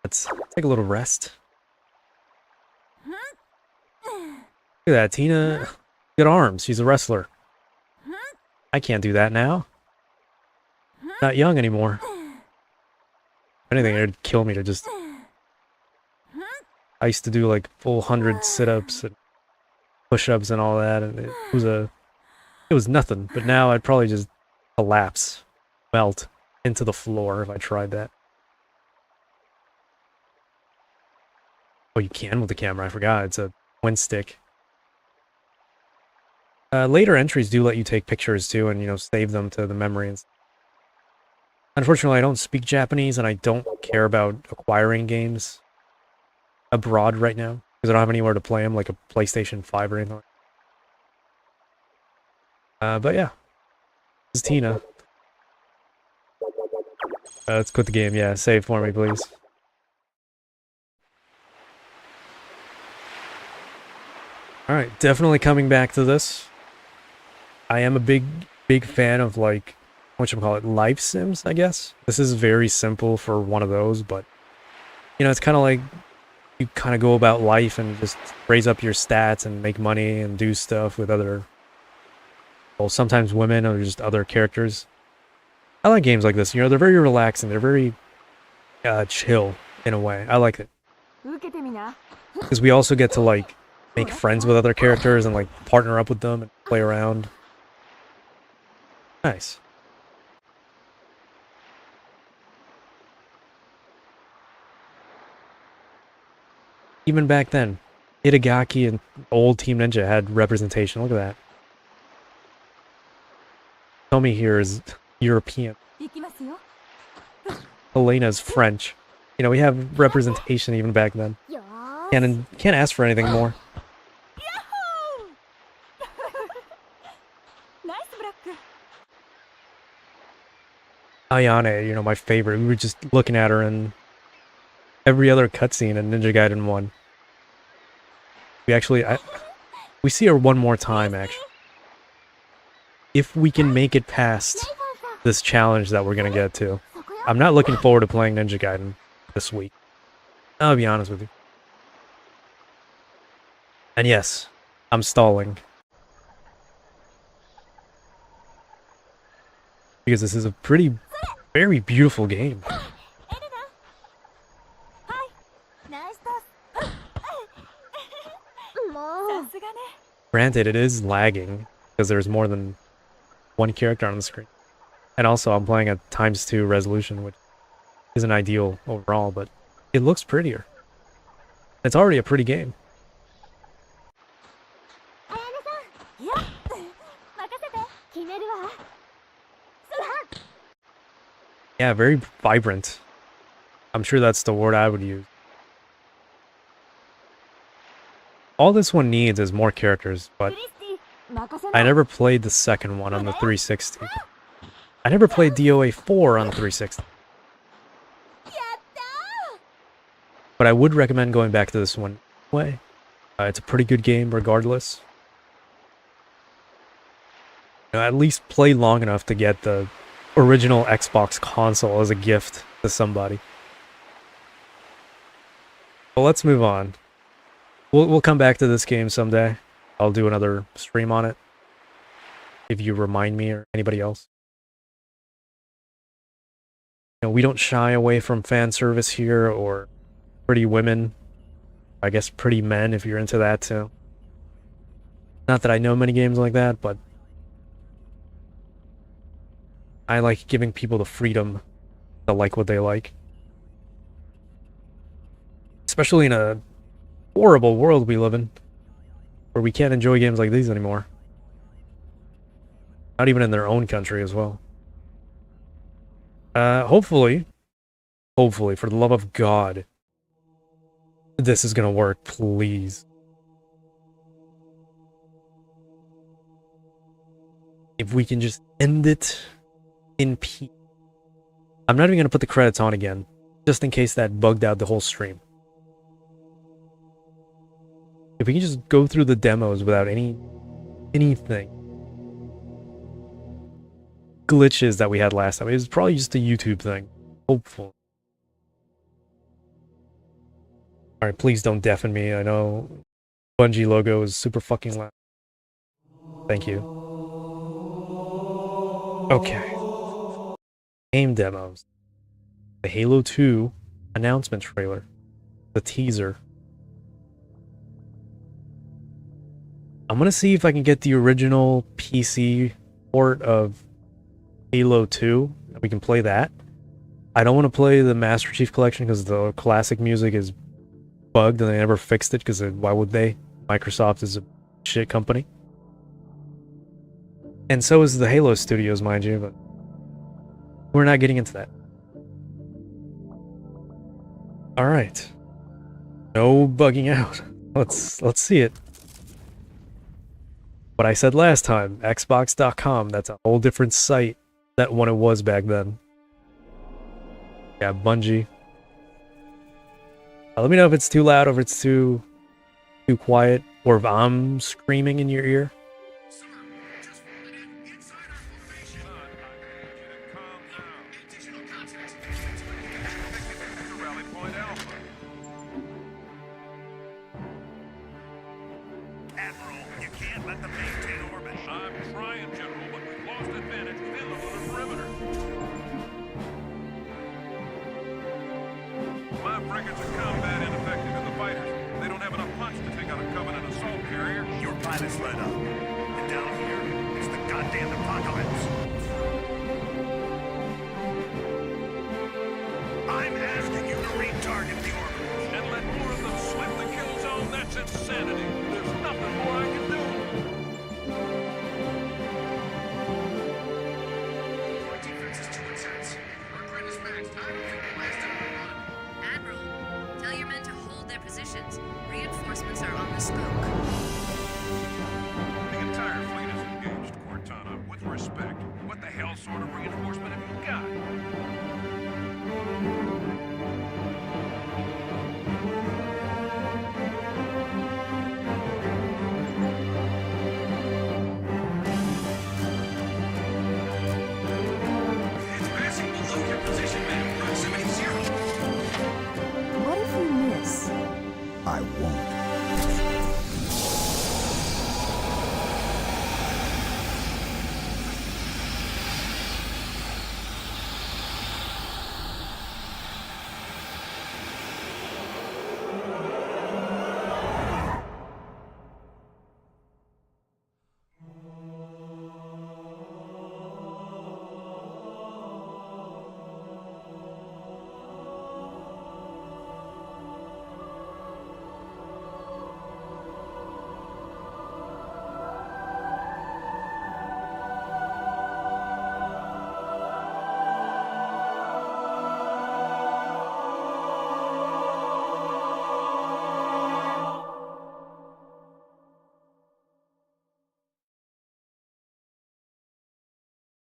Let's take a little rest. Look at that, Tina. Good arms. She's a wrestler. I can't do that now. Not young anymore. If anything, it'd kill me to just... I used to do like full 100 sit-ups and push-ups and all that, and it was nothing. But now I'd probably just collapse, melt into the floor if I tried that. Oh, you can with the camera. I forgot. It's a twin stick. Later entries do let you take pictures too, and you know, save them to the memory. Unfortunately, I don't speak Japanese, and I don't care about acquiring games abroad right now because I don't have anywhere to play them, like a PlayStation 5 or anything. But yeah, this is Tina. Let's quit the game. Yeah, save for me, please. Alright, definitely coming back to this. I am a big fan of, like, whatchamacallit, life sims, I guess. This is very simple for one of those, but, you know, it's kind of like you kind of go about life and just raise up your stats and make money and do stuff with other, well, sometimes women or just other characters. I like games like this, you know, they're very relaxing, they're very chill in a way. I like it. Because we also get to, like, make friends with other characters and, like, partner up with them and play around. Nice. Even back then, Itagaki and old Team Ninja had representation. Look at that. Tommy here is European. Helena's French. You know, we have representation even back then. Can't ask for anything more. Ayane, you know, my favorite. We were just looking at her in every other cutscene in Ninja Gaiden 1. We see her one more time, actually. If we can make it past this challenge that we're gonna get to. I'm not looking forward to playing Ninja Gaiden this week. I'll be honest with you. And yes, I'm stalling. Because this is a very beautiful game. Granted, it is lagging because there's more than one character on the screen. And also, I'm playing at ×2 resolution, which isn't ideal overall, but it looks prettier. It's already a pretty game. Yeah, very vibrant. I'm sure that's the word I would use. All this one needs is more characters, but I never played the second one on the 360. I never played DOA 4 on the 360. But I would recommend going back to this one anyway. It's a pretty good game regardless. You know, at least play long enough to get the original Xbox console as a gift to somebody. Well, let's move on. We'll come back to this game someday. I'll do another stream on it. If you remind me or anybody else. You know, we don't shy away from fan service here or pretty women. I guess pretty men if you're into that too. Not that I know many games like that, but I like giving people the freedom to like what they like. Especially in a horrible world we live in, where we can't enjoy games like these anymore. Not even in their own country as well. Hopefully, for the love of God, this is gonna work, please. If we can just end it in peace. I'm not even gonna put the credits on again, just in case that bugged out the whole stream. If we can just go through the demos without anything. Glitches that we had last time. It was probably just a YouTube thing. Hopefully. Alright, please don't deafen me. I know Bungie logo is super fucking loud. Thank you. Okay. Game demos. The Halo 2 announcement trailer. The teaser. I'm gonna see if I can get the original PC port of Halo 2. We can play that. I don't want to play the Master Chief Collection because the classic music is bugged and they never fixed it because why would they? Microsoft is a shit company. And so is the Halo Studios, mind you, but we're not getting into that. Alright. No bugging out. Let's see it. What I said last time, Xbox.com, that's a whole different site than what it was back then. Yeah, Bungie. Let me know if it's too loud or if it's too quiet, or if I'm screaming in your ear.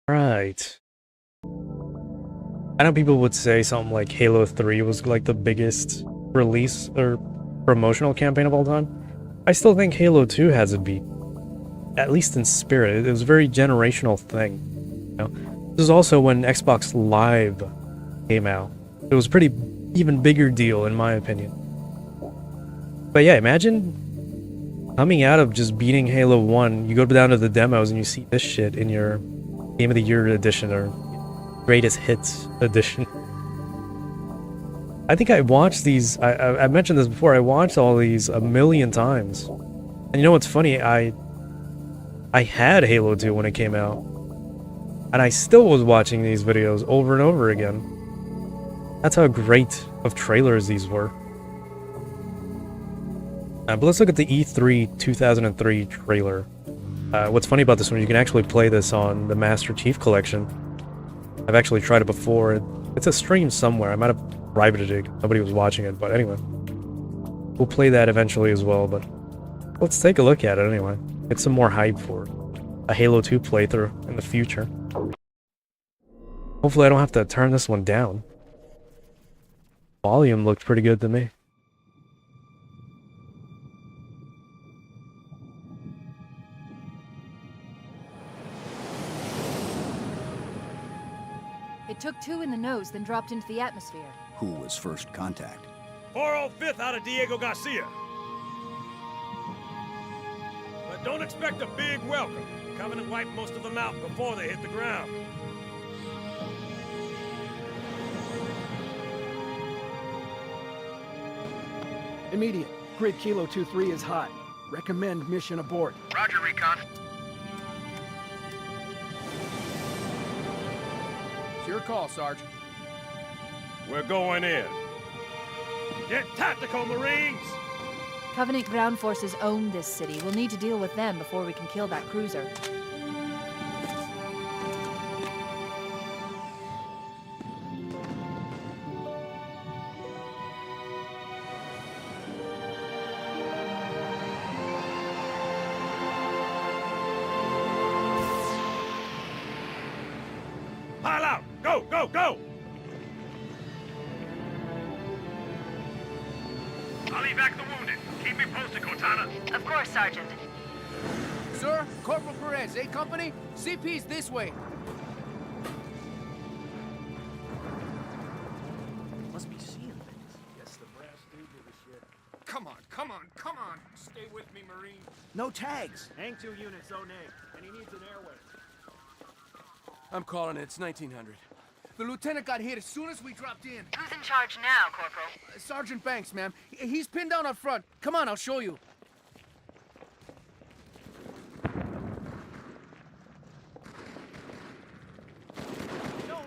Right. I know people would say something like Halo 3 was like the biggest release or promotional campaign of all time. I still think Halo 2 has a beat. At least in spirit. It was a very generational thing. You know? This is also when Xbox Live came out. It was a pretty even bigger deal in my opinion. But yeah, imagine coming out of just beating Halo 1, you go down to the demos and you see this shit in your Game of the Year edition or Greatest Hits edition. I think I watched these, I mentioned this before, I watched all these a million times. And you know what's funny? I had Halo 2 when it came out. And I still was watching these videos over and over again. That's how great of trailers these were. But let's look at the E3 2003 trailer. What's funny about this one, you can actually play this on the Master Chief Collection. I've actually tried it before. It's a stream somewhere. I might have privated it. Nobody was watching it, but anyway. We'll play that eventually as well, but let's take a look at it anyway. Get some more hype for a Halo 2 playthrough in the future. Hopefully I don't have to turn this one down. Volume looked pretty good to me. It took 2 in the nose, then dropped into the atmosphere. Who was first contact? 405th out of Diego Garcia. But don't expect a big welcome. Covenant wiped most of them out before they hit the ground. Immediate. Grid Kilo 2-3 is hot. Recommend mission abort. Roger, Recon. It's your call, Sergeant. We're going in. Get tactical, Marines! Covenant ground forces own this city. We'll need to deal with them before we can kill that cruiser. Pile out! Go, go, go! I'll evac the wounded. Keep me posted, Cortana. Of course, Sergeant. Sir, Corporal Perez, A Company? CP's this way. Must be seeing things. Guess the brass do give a shit. Come on, come on, come on. Stay with me, Marine. No tags. Hang 2 units, Zone A, and he needs an airway. I'm calling it. It's 1900. The lieutenant got hit as soon as we dropped in. Who's in charge now, Corporal? Sergeant Banks, ma'am. He's pinned down up front. Come on, I'll show you.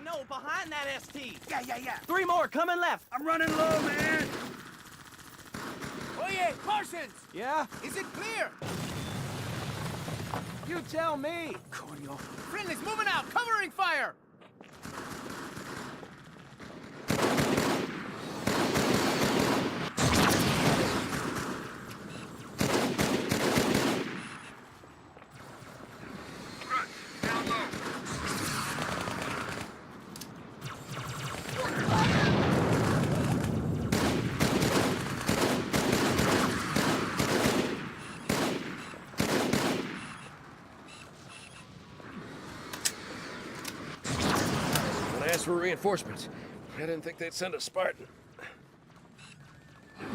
No, behind that ST. Yeah. 3 more, coming left. I'm running low, man! Oye, Parsons! Yeah? Is it clear? You tell me. Coño. Friendly's moving out, covering fire! Front, down low. When I asked for reinforcements, I didn't think they'd send a Spartan. We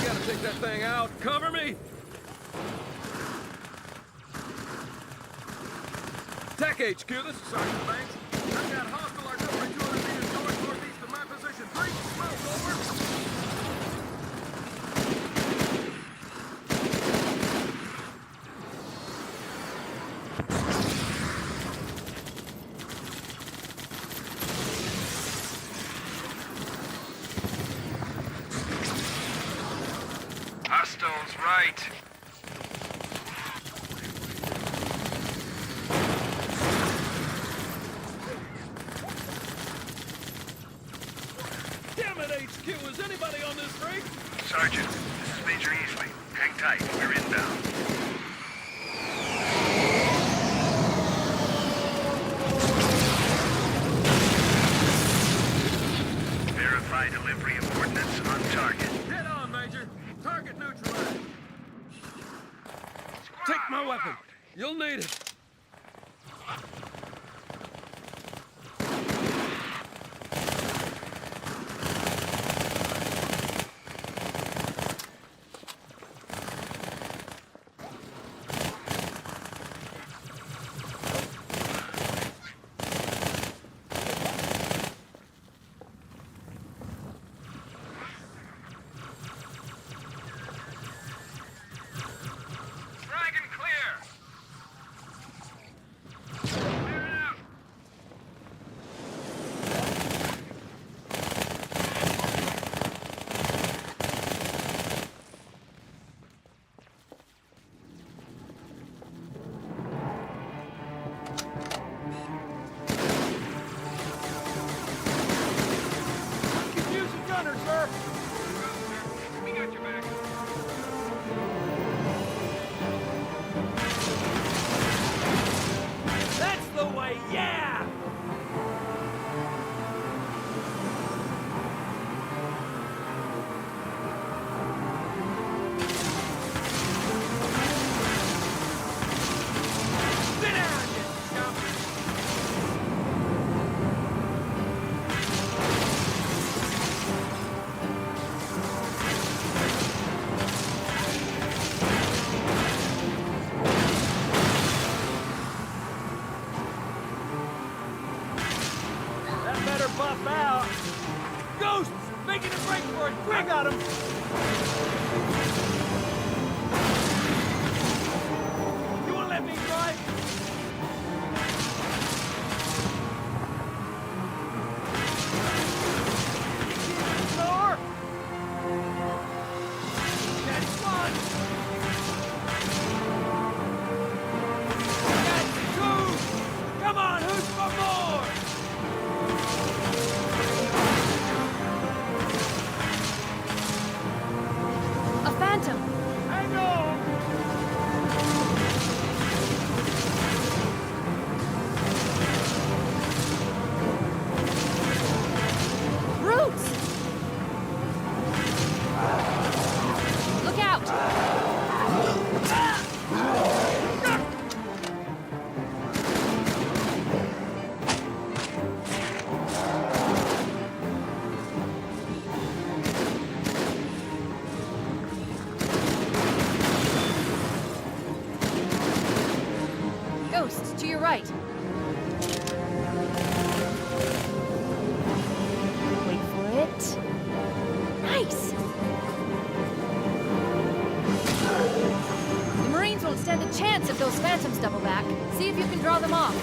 gotta take that thing out. Cover me! Tech HQ, this is Sergeant Banks. I've got hostile artillery 200 meters northeast of my position. 3, smoke, over. Hostiles right. Damn it, HQ, is anybody on this break? Sergeant, this is Major Easley. Hang tight, we're inbound. Verify delivery of ordnance on target. Head on, Major. Target neutralized. Take my weapon. You'll need it. Dragon clear. fluff out. Ghosts! Making a break for it! I got him. You wanna let me drive? Slower. That's one. That's two. Come on, who's for more? A phantom! Hang on. Roots! Look out! Ghosts, to your right. Wait for it. Nice! The Marines won't stand a chance if those phantoms double back. See if you can draw them off.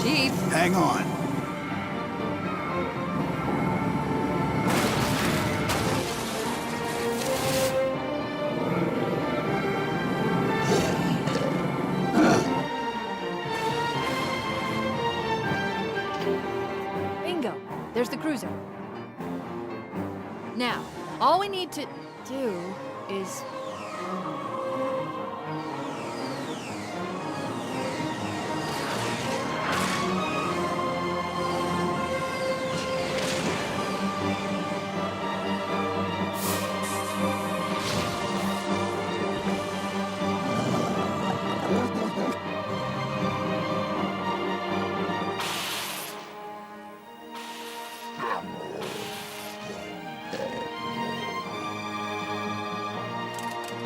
Chief, Hang on. bingo. There's the cruiser. Now, all we need to do is...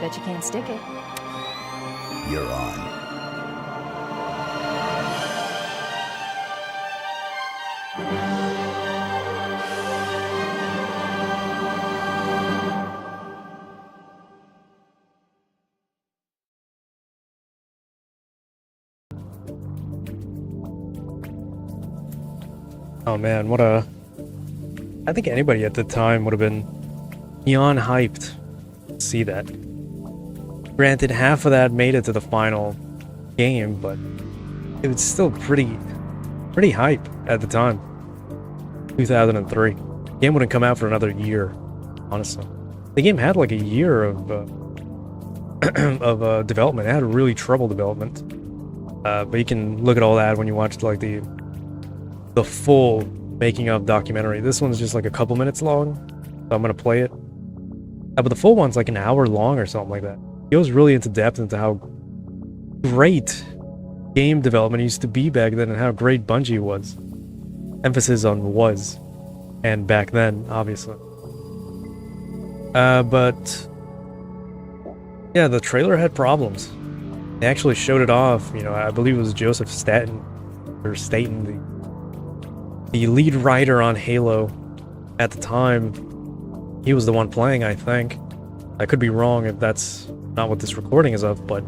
Bet you can't stick it. You're on. Oh man, what a... I think anybody at the time would have been beyond hyped to see that. Granted, half of that made it to the final game, but it was still pretty hype at the time. 2003. The game wouldn't come out for another year, honestly. The game had like a year of development. It had really trouble development. But you can look at all that when you watch like the full making of documentary. This one's just like a couple minutes long, so I'm gonna play it. But the full one's like an hour long or something like that. It goes really into depth into how great game development used to be back then and how great Bungie was. Emphasis on was, and back then, obviously. But yeah, the trailer had problems. They actually showed it off. You know, I believe it was Joseph Staten, the lead writer on Halo at the time. He was the one playing, I think. I could be wrong if that's not what this recording is of, but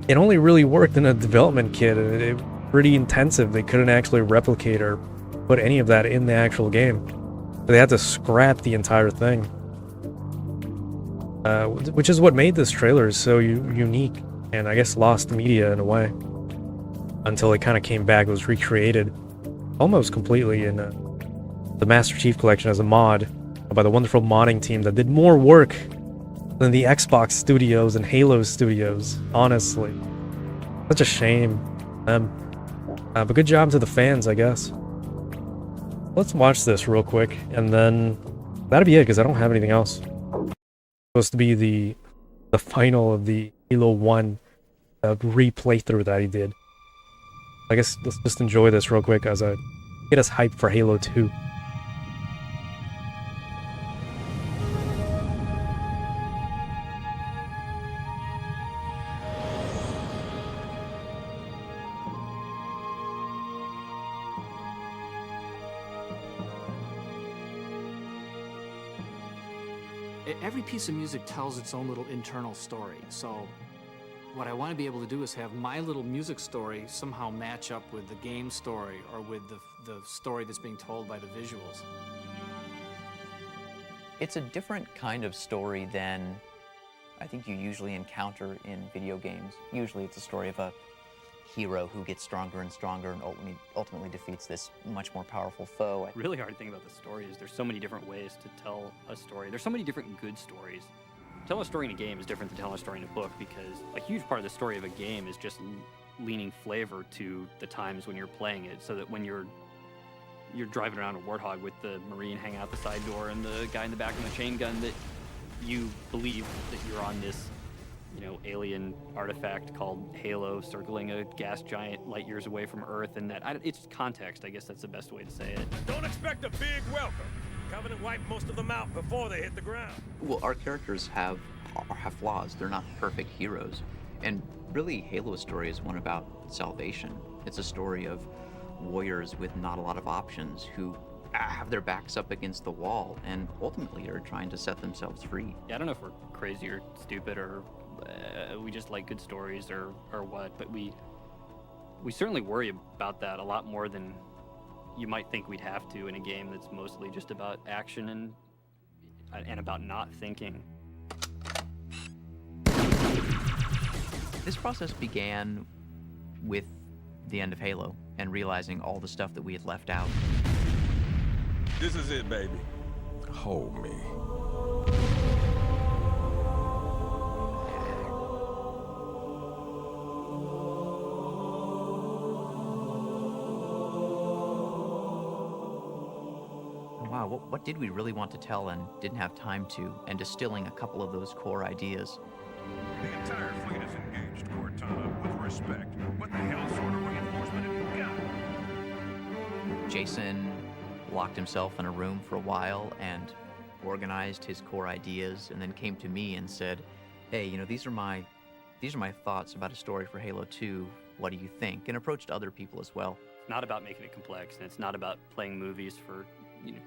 it only really worked in a development kit. It was pretty intensive. They couldn't actually replicate or put any of that in the actual game. They had to scrap the entire thing. Which is what made this trailer so unique. and I guess lost media in a way until it kind of came back. It was recreated almost completely in the Master Chief Collection as a mod by the wonderful modding team that did more work than the Xbox studios and Halo studios, honestly. Such a shame. But good job to the fans, I guess. Let's watch this real quick, and then that'll be it, because I don't have anything else. It's supposed to be the final of the Halo 1 re-playthrough that he did. I guess let's just enjoy this real quick as I get us hyped for Halo 2. Every piece of music tells its own little internal story, so what I want to be able to do is have my little music story somehow match up with the game story or with the story that's being told by the visuals. It's a different kind of story than I think you usually encounter in video games. Usually it's a story of a hero who gets stronger and stronger and ultimately defeats this much more powerful foe. The really hard thing about the story is there's so many different ways to tell a story. There's so many different good stories. Telling a story in a game is different than telling a story in a book, because a huge part of the story of a game is just leaning flavor to the times when you're playing it, so that when you're driving around a Warthog with the Marine hanging out the side door and the guy in the back with a chain gun, that you believe that you're on this, you know, alien artifact called Halo circling a gas giant light years away from Earth, and it's context. I guess that's the best way to say it. Don't expect a big welcome. Covenant wiped most of them out before they hit the ground. Well, our characters have flaws. They're not perfect heroes. And really, Halo's story is one about salvation. It's a story of warriors with not a lot of options who have their backs up against the wall and ultimately are trying to set themselves free. Yeah, I don't know if we're crazy or stupid or we just like good stories or what, but we certainly worry about that a lot more than you might think we'd have to in a game that's mostly just about action and about not thinking. This process began with the end of Halo and realizing all the stuff that we had left out. This is it, baby. Hold me. Wow, what did we really want to tell and didn't have time to, and distilling a couple of those core ideas. The entire fleet is engaged, Cortana, with respect. What the hell sort of reinforcement have you got? Jason locked himself in a room for a while and organized his core ideas, and then came to me and said, hey, you know, these are my thoughts about a story for Halo 2. What do you think? And approached other people as well. It's not about making it complex, and it's not about playing movies for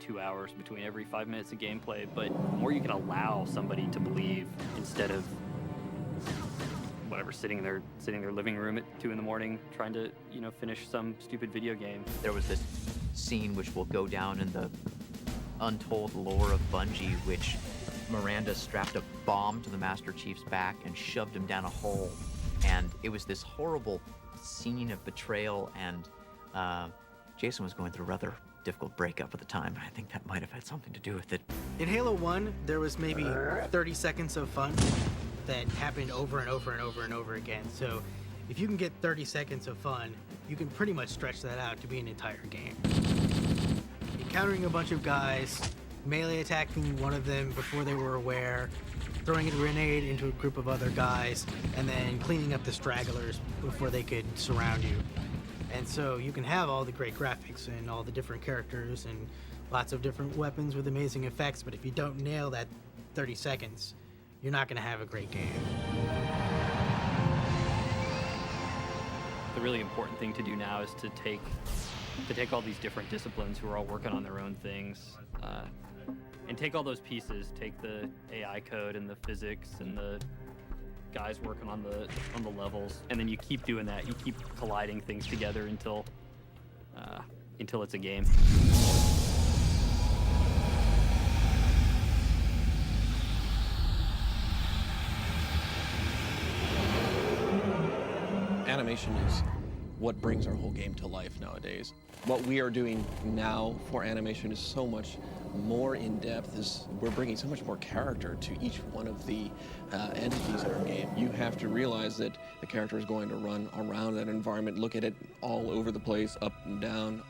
2 hours between every 5 minutes of gameplay, but the more you can allow somebody to believe, instead of whatever, sitting in their living room at 2 in the morning trying to finish some stupid video game. There was this scene which will go down in the untold lore of Bungie, which Miranda strapped a bomb to the Master Chief's back and shoved him down a hole, and it was this horrible scene of betrayal, and Jason was going through a rather difficult breakup at the time. I think that might have had something to do with it. In Halo 1, there was maybe 30 seconds of fun that happened over and over and over and over again. So if you can get 30 seconds of fun, you can pretty much stretch that out to be an entire game. Encountering a bunch of guys, melee attacking one of them before they were aware, throwing a grenade into a group of other guys, and then cleaning up the stragglers before they could surround you. And so you can have all the great graphics and all the different characters and lots of different weapons with amazing effects, but if you don't nail that 30 seconds, you're not going to have a great game. The really important thing to do now is to take all these different disciplines who are all working on their own things, and take all those pieces, take the AI code and the physics and the guys working on the levels, and then you keep doing that. You keep colliding things together until it's a game. animation is what brings our whole game to life nowadays. What we are doing now for animation is so much more in depth. We're bringing so much more character to each one of the entities in our game. You have to realize that the character is going to run around that environment, look at it all over the place, up and down.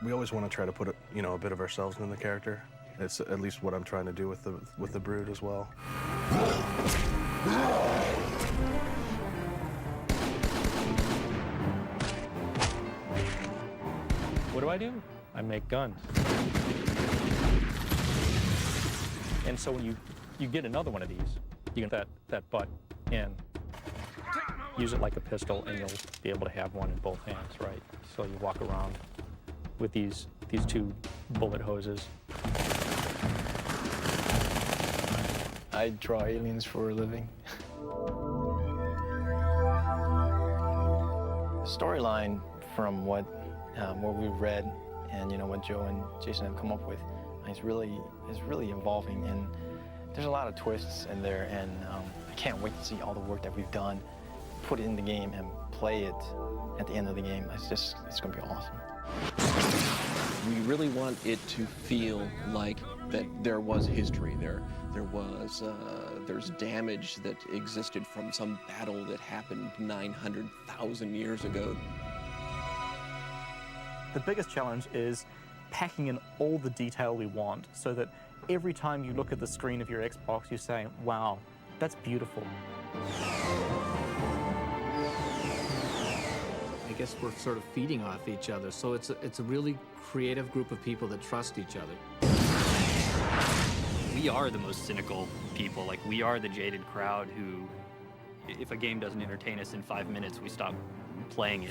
We always want to try to put a bit of ourselves in the character. It's at least what I'm trying to do with the Brood as well. What do? I make guns. And so when you get another one of these, you get that butt and use it like a pistol, and you'll be able to have one in both hands, right? So you walk around with these two bullet hoses. I draw aliens for a living. The storyline, from what we've read and what Joe and Jason have come up with, is really involving, and there's a lot of twists in there, and I can't wait to see all the work that we've done, put it in the game and play it at the end of the game. It's gonna be awesome. We really want it to feel like that there was history there. There's damage that existed from some battle that happened 900,000 years ago. The biggest challenge is packing in all the detail we want so that every time you look at the screen of your Xbox, you say, wow, that's beautiful. I guess we're sort of feeding off each other, so it's a really creative group of people that trust each other. We are the most cynical people. Like, we are the jaded crowd who, if a game doesn't entertain us in 5 minutes, we stop playing it.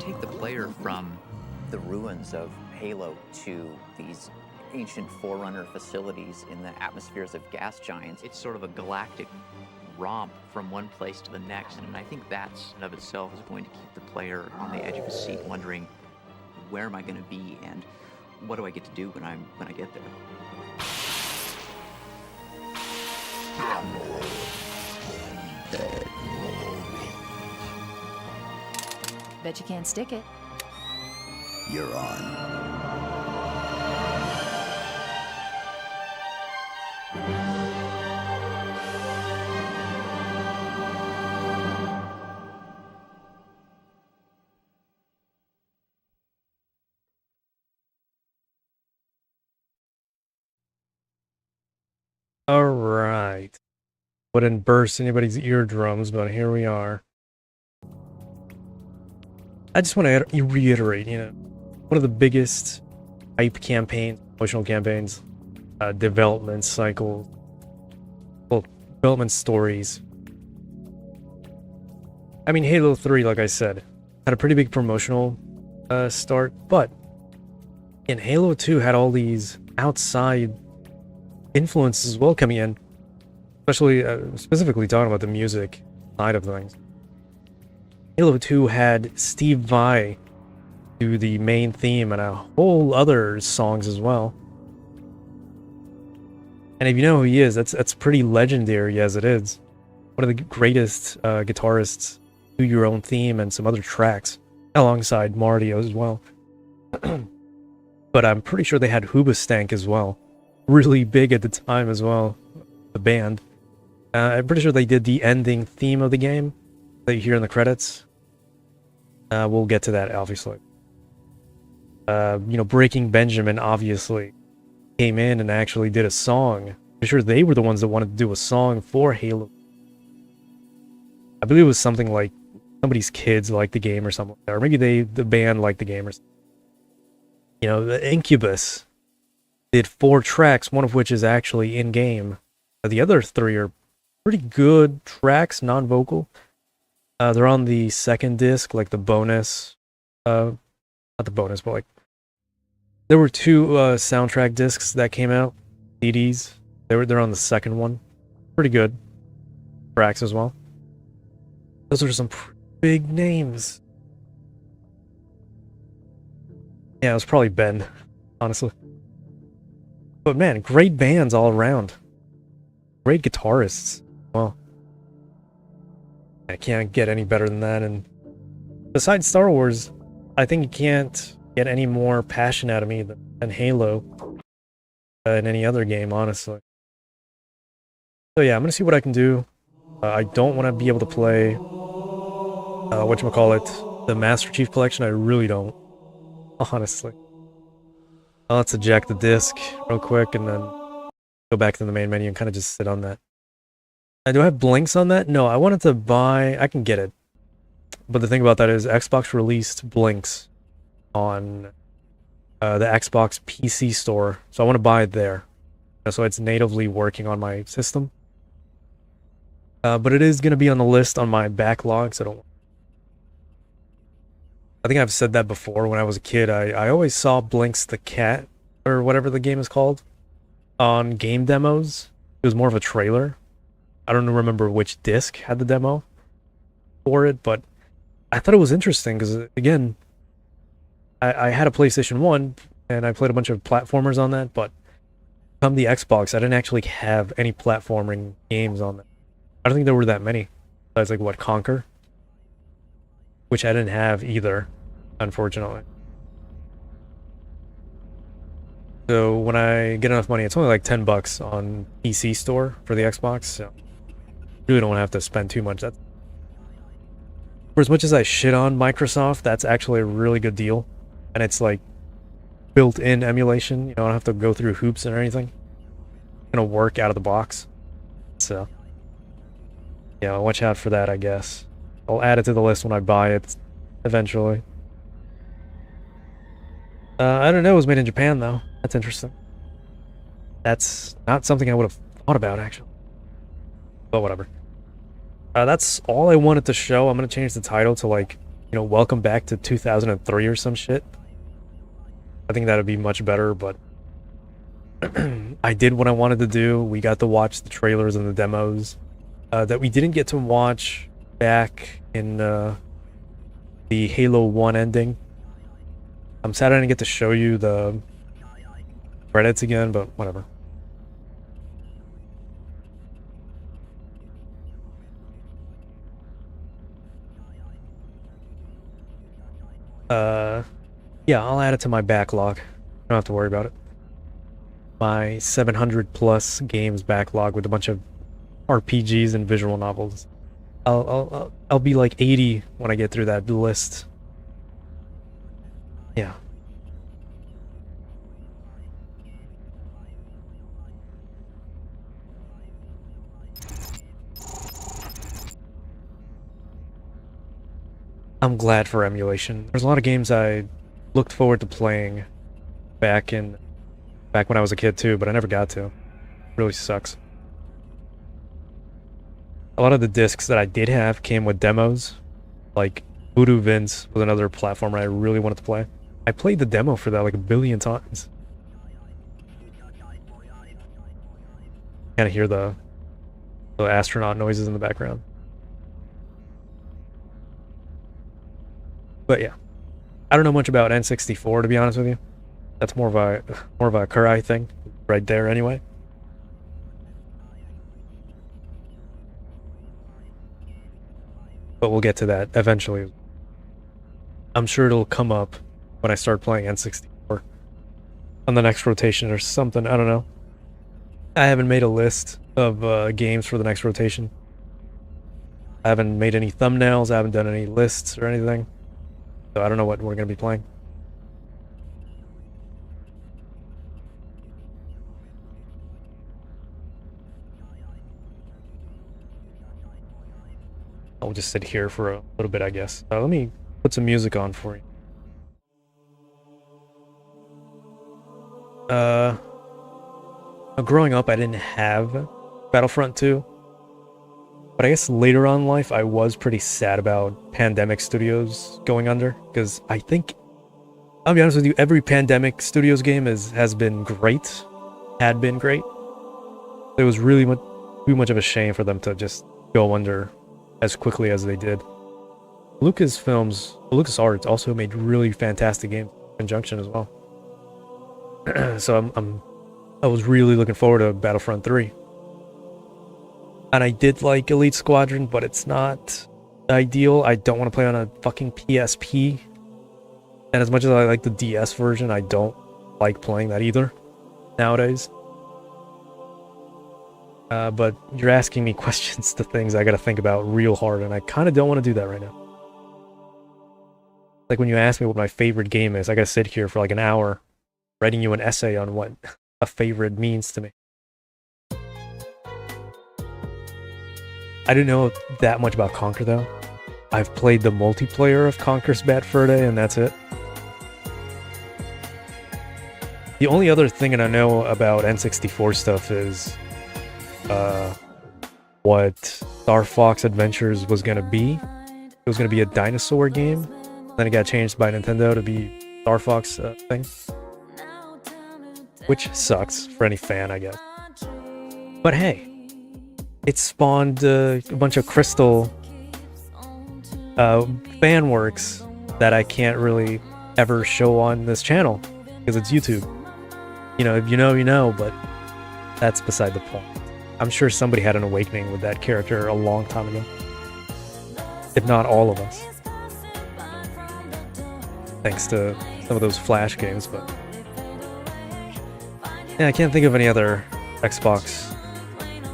Take the player from the ruins of Halo to these ancient Forerunner facilities in the atmospheres of gas giants. It's sort of a galactic romp from one place to the next, and I think that in of itself is going to keep the player on the edge of his seat, wondering, where am I going to be, and what do I get to do when I get there? Bet you can't stick it. You're on. All right. Wouldn't burst anybody's eardrums, but here we are. I just want to reiterate, one of the biggest hype campaigns, promotional campaigns, development cycles, development stories. I mean, Halo 3, like I said, had a pretty big promotional start, but in Halo 2 had all these outside influences as well coming in, especially specifically talking about the music side of things. Halo 2 had Steve Vai do the main theme and a whole other songs as well. And if you know who he is, that's pretty legendary as it is. One of the greatest guitarists. Do your own theme and some other tracks alongside Marty as well. But I'm pretty sure they had Hoobastank as well. Really big at the time as well, the band. I'm pretty sure they did the ending theme of the game that you hear in the credits. We'll get to that, obviously. Breaking Benjamin obviously came in and actually did a song. I'm sure they were the ones that wanted to do a song for Halo. I believe it was something like somebody's kids liked the game or something, or maybe the band liked the game or something. The Incubus did 4 tracks, one of which is actually in game. The other 3 are pretty good tracks, non-vocal. They're on the second disc, like the bonus. Not the bonus, but like there were 2 soundtrack discs that came out, CDs. They're on the second one. Pretty good tracks as well. Those are some big names. Yeah, it was probably Ben, honestly. But man, great bands all around. Great guitarists. Well, I can't get any better than that. And besides Star Wars, I think you can't get any more passion out of me than Halo in any other game, honestly. So yeah, I'm gonna see what I can do. I don't want to be able to play whatchamacallit, the Master Chief Collection. I really don't, honestly. Let's eject the disc real quick and then go back to the main menu and kind of just sit on that. Do I have blinks on that? No, I wanted to buy... I can get it. But the thing about that is Xbox released blinks on the Xbox PC store. So I want to buy it there. So it's natively working on my system. But it is going to be on the list on my backlog, so I think I've said that before. When I was a kid, I always saw Blinks the Cat, or whatever the game is called, on game demos. It was more of a trailer. I don't remember which disc had the demo for it, but I thought it was interesting because, again, I had a PlayStation 1, and I played a bunch of platformers on that, but come the Xbox, I didn't actually have any platforming games on that. I don't think there were that many. Besides, like, what, Conquer? Which I didn't have either, unfortunately. So when I get enough money, it's only like $10 on PC store for the Xbox, so really don't have to spend too much. That's, for as much as I shit on Microsoft, that's actually a really good deal. And it's like built-in emulation. You don't have to go through hoops or anything. It's gonna work out of the box. So yeah, watch out for that, I guess. I'll add it to the list when I buy it eventually. I don't know, it was made in Japan though. That's interesting. That's not something I would have thought about, actually. But whatever. That's all I wanted to show. I'm gonna change the title to, like, you know, Welcome Back to 2003 or some shit. I think that'd be much better, but I did what I wanted to do. We got to watch the trailers and the demos that we didn't get to watch back in the Halo 1 ending. I'm sad I didn't get to show you the credits again, but whatever. Yeah, I'll add it to my backlog. I don't have to worry about it. My 700 plus games backlog with a bunch of RPGs and visual novels. I'll be like 80 when I get through that list. Yeah. I'm glad for emulation. There's a lot of games I looked forward to playing back when I was a kid too, but I never got to. It really sucks. A lot of the discs that I did have came with demos. Like Voodoo Vince was another platformer I really wanted to play. I played the demo for that like a billion times. Kind of hear the astronaut noises in the background. But yeah, I don't know much about N64 to be honest with you. That's more of a Kurai thing, right there anyway. But we'll get to that eventually. I'm sure it'll come up when I start playing N64 on the next rotation or something. I don't know. I haven't made a list of games for the next rotation. I haven't made any thumbnails. I haven't done any lists or anything. So I don't know what we're going to be playing. I'll just sit here for a little bit, I guess. Let me put some music on for you. Growing up, I didn't have Battlefront 2. But I guess later on in life, I was pretty sad about Pandemic Studios going under. Because I think, I'll be honest with you, every Pandemic Studios game has been great. Had been great. It was really too much of a shame for them to just go under as quickly as they did. LucasArts also made really fantastic games in conjunction as well. So I was really looking forward to Battlefront 3. And I did like Elite Squadron, but it's not ideal. I don't want to play on a fucking PSP. And as much as I like the DS version, I don't like playing that either nowadays. But you're asking me questions to things I gotta think about real hard, and I kind of don't want to do that right now. Like when you ask me what my favorite game is, I gotta sit here for like an hour writing you an essay on what a favorite means to me. I didn't know that much about Conquer though. I've played the multiplayer of Conquer's Bad Fur Day, and that's it. The only other thing that I know about N64 stuff is what Star Fox Adventures was gonna be. It was gonna be a dinosaur game. Then it got changed by Nintendo to be Star Fox thing. Which sucks for any fan, I guess. But hey, it spawned a bunch of Crystal fan works that I can't really ever show on this channel because it's YouTube. You know, if you know, you know, but that's beside the point. I'm sure somebody had an awakening with that character a long time ago. If not all of us. Thanks to some of those Flash games, but... yeah, I can't think of any other Xbox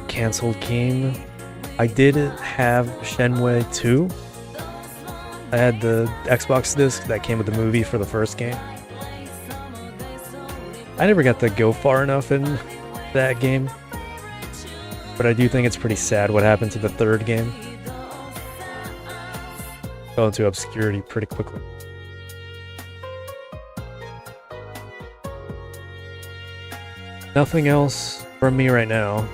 canceled game. I did have Shenmue 2. I had the Xbox disc that came with the movie for the first game. I never got to go far enough in that game. But I do think it's pretty sad what happened to the third game. Fell into obscurity pretty quickly. Nothing else from me right now.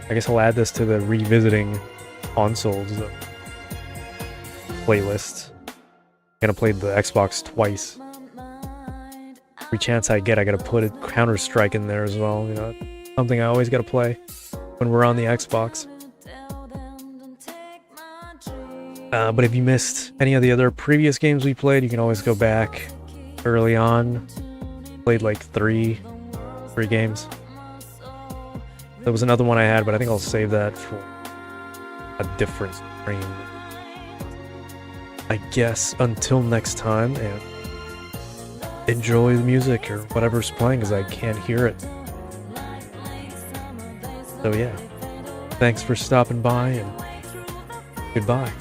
I guess I'll add this to the revisiting consoles playlist. I'm gonna play the Xbox twice. Every chance I get, I gotta put Counter-Strike in there as well. You know, something I always gotta play when we're on the Xbox. But if you missed any of the other previous games we played, you can always go back early on. Played like three games. There was another one I had, but I think I'll save that for a different stream. I guess until next time, and enjoy the music or whatever's playing, because I can't hear it. So yeah, thanks for stopping by, and goodbye.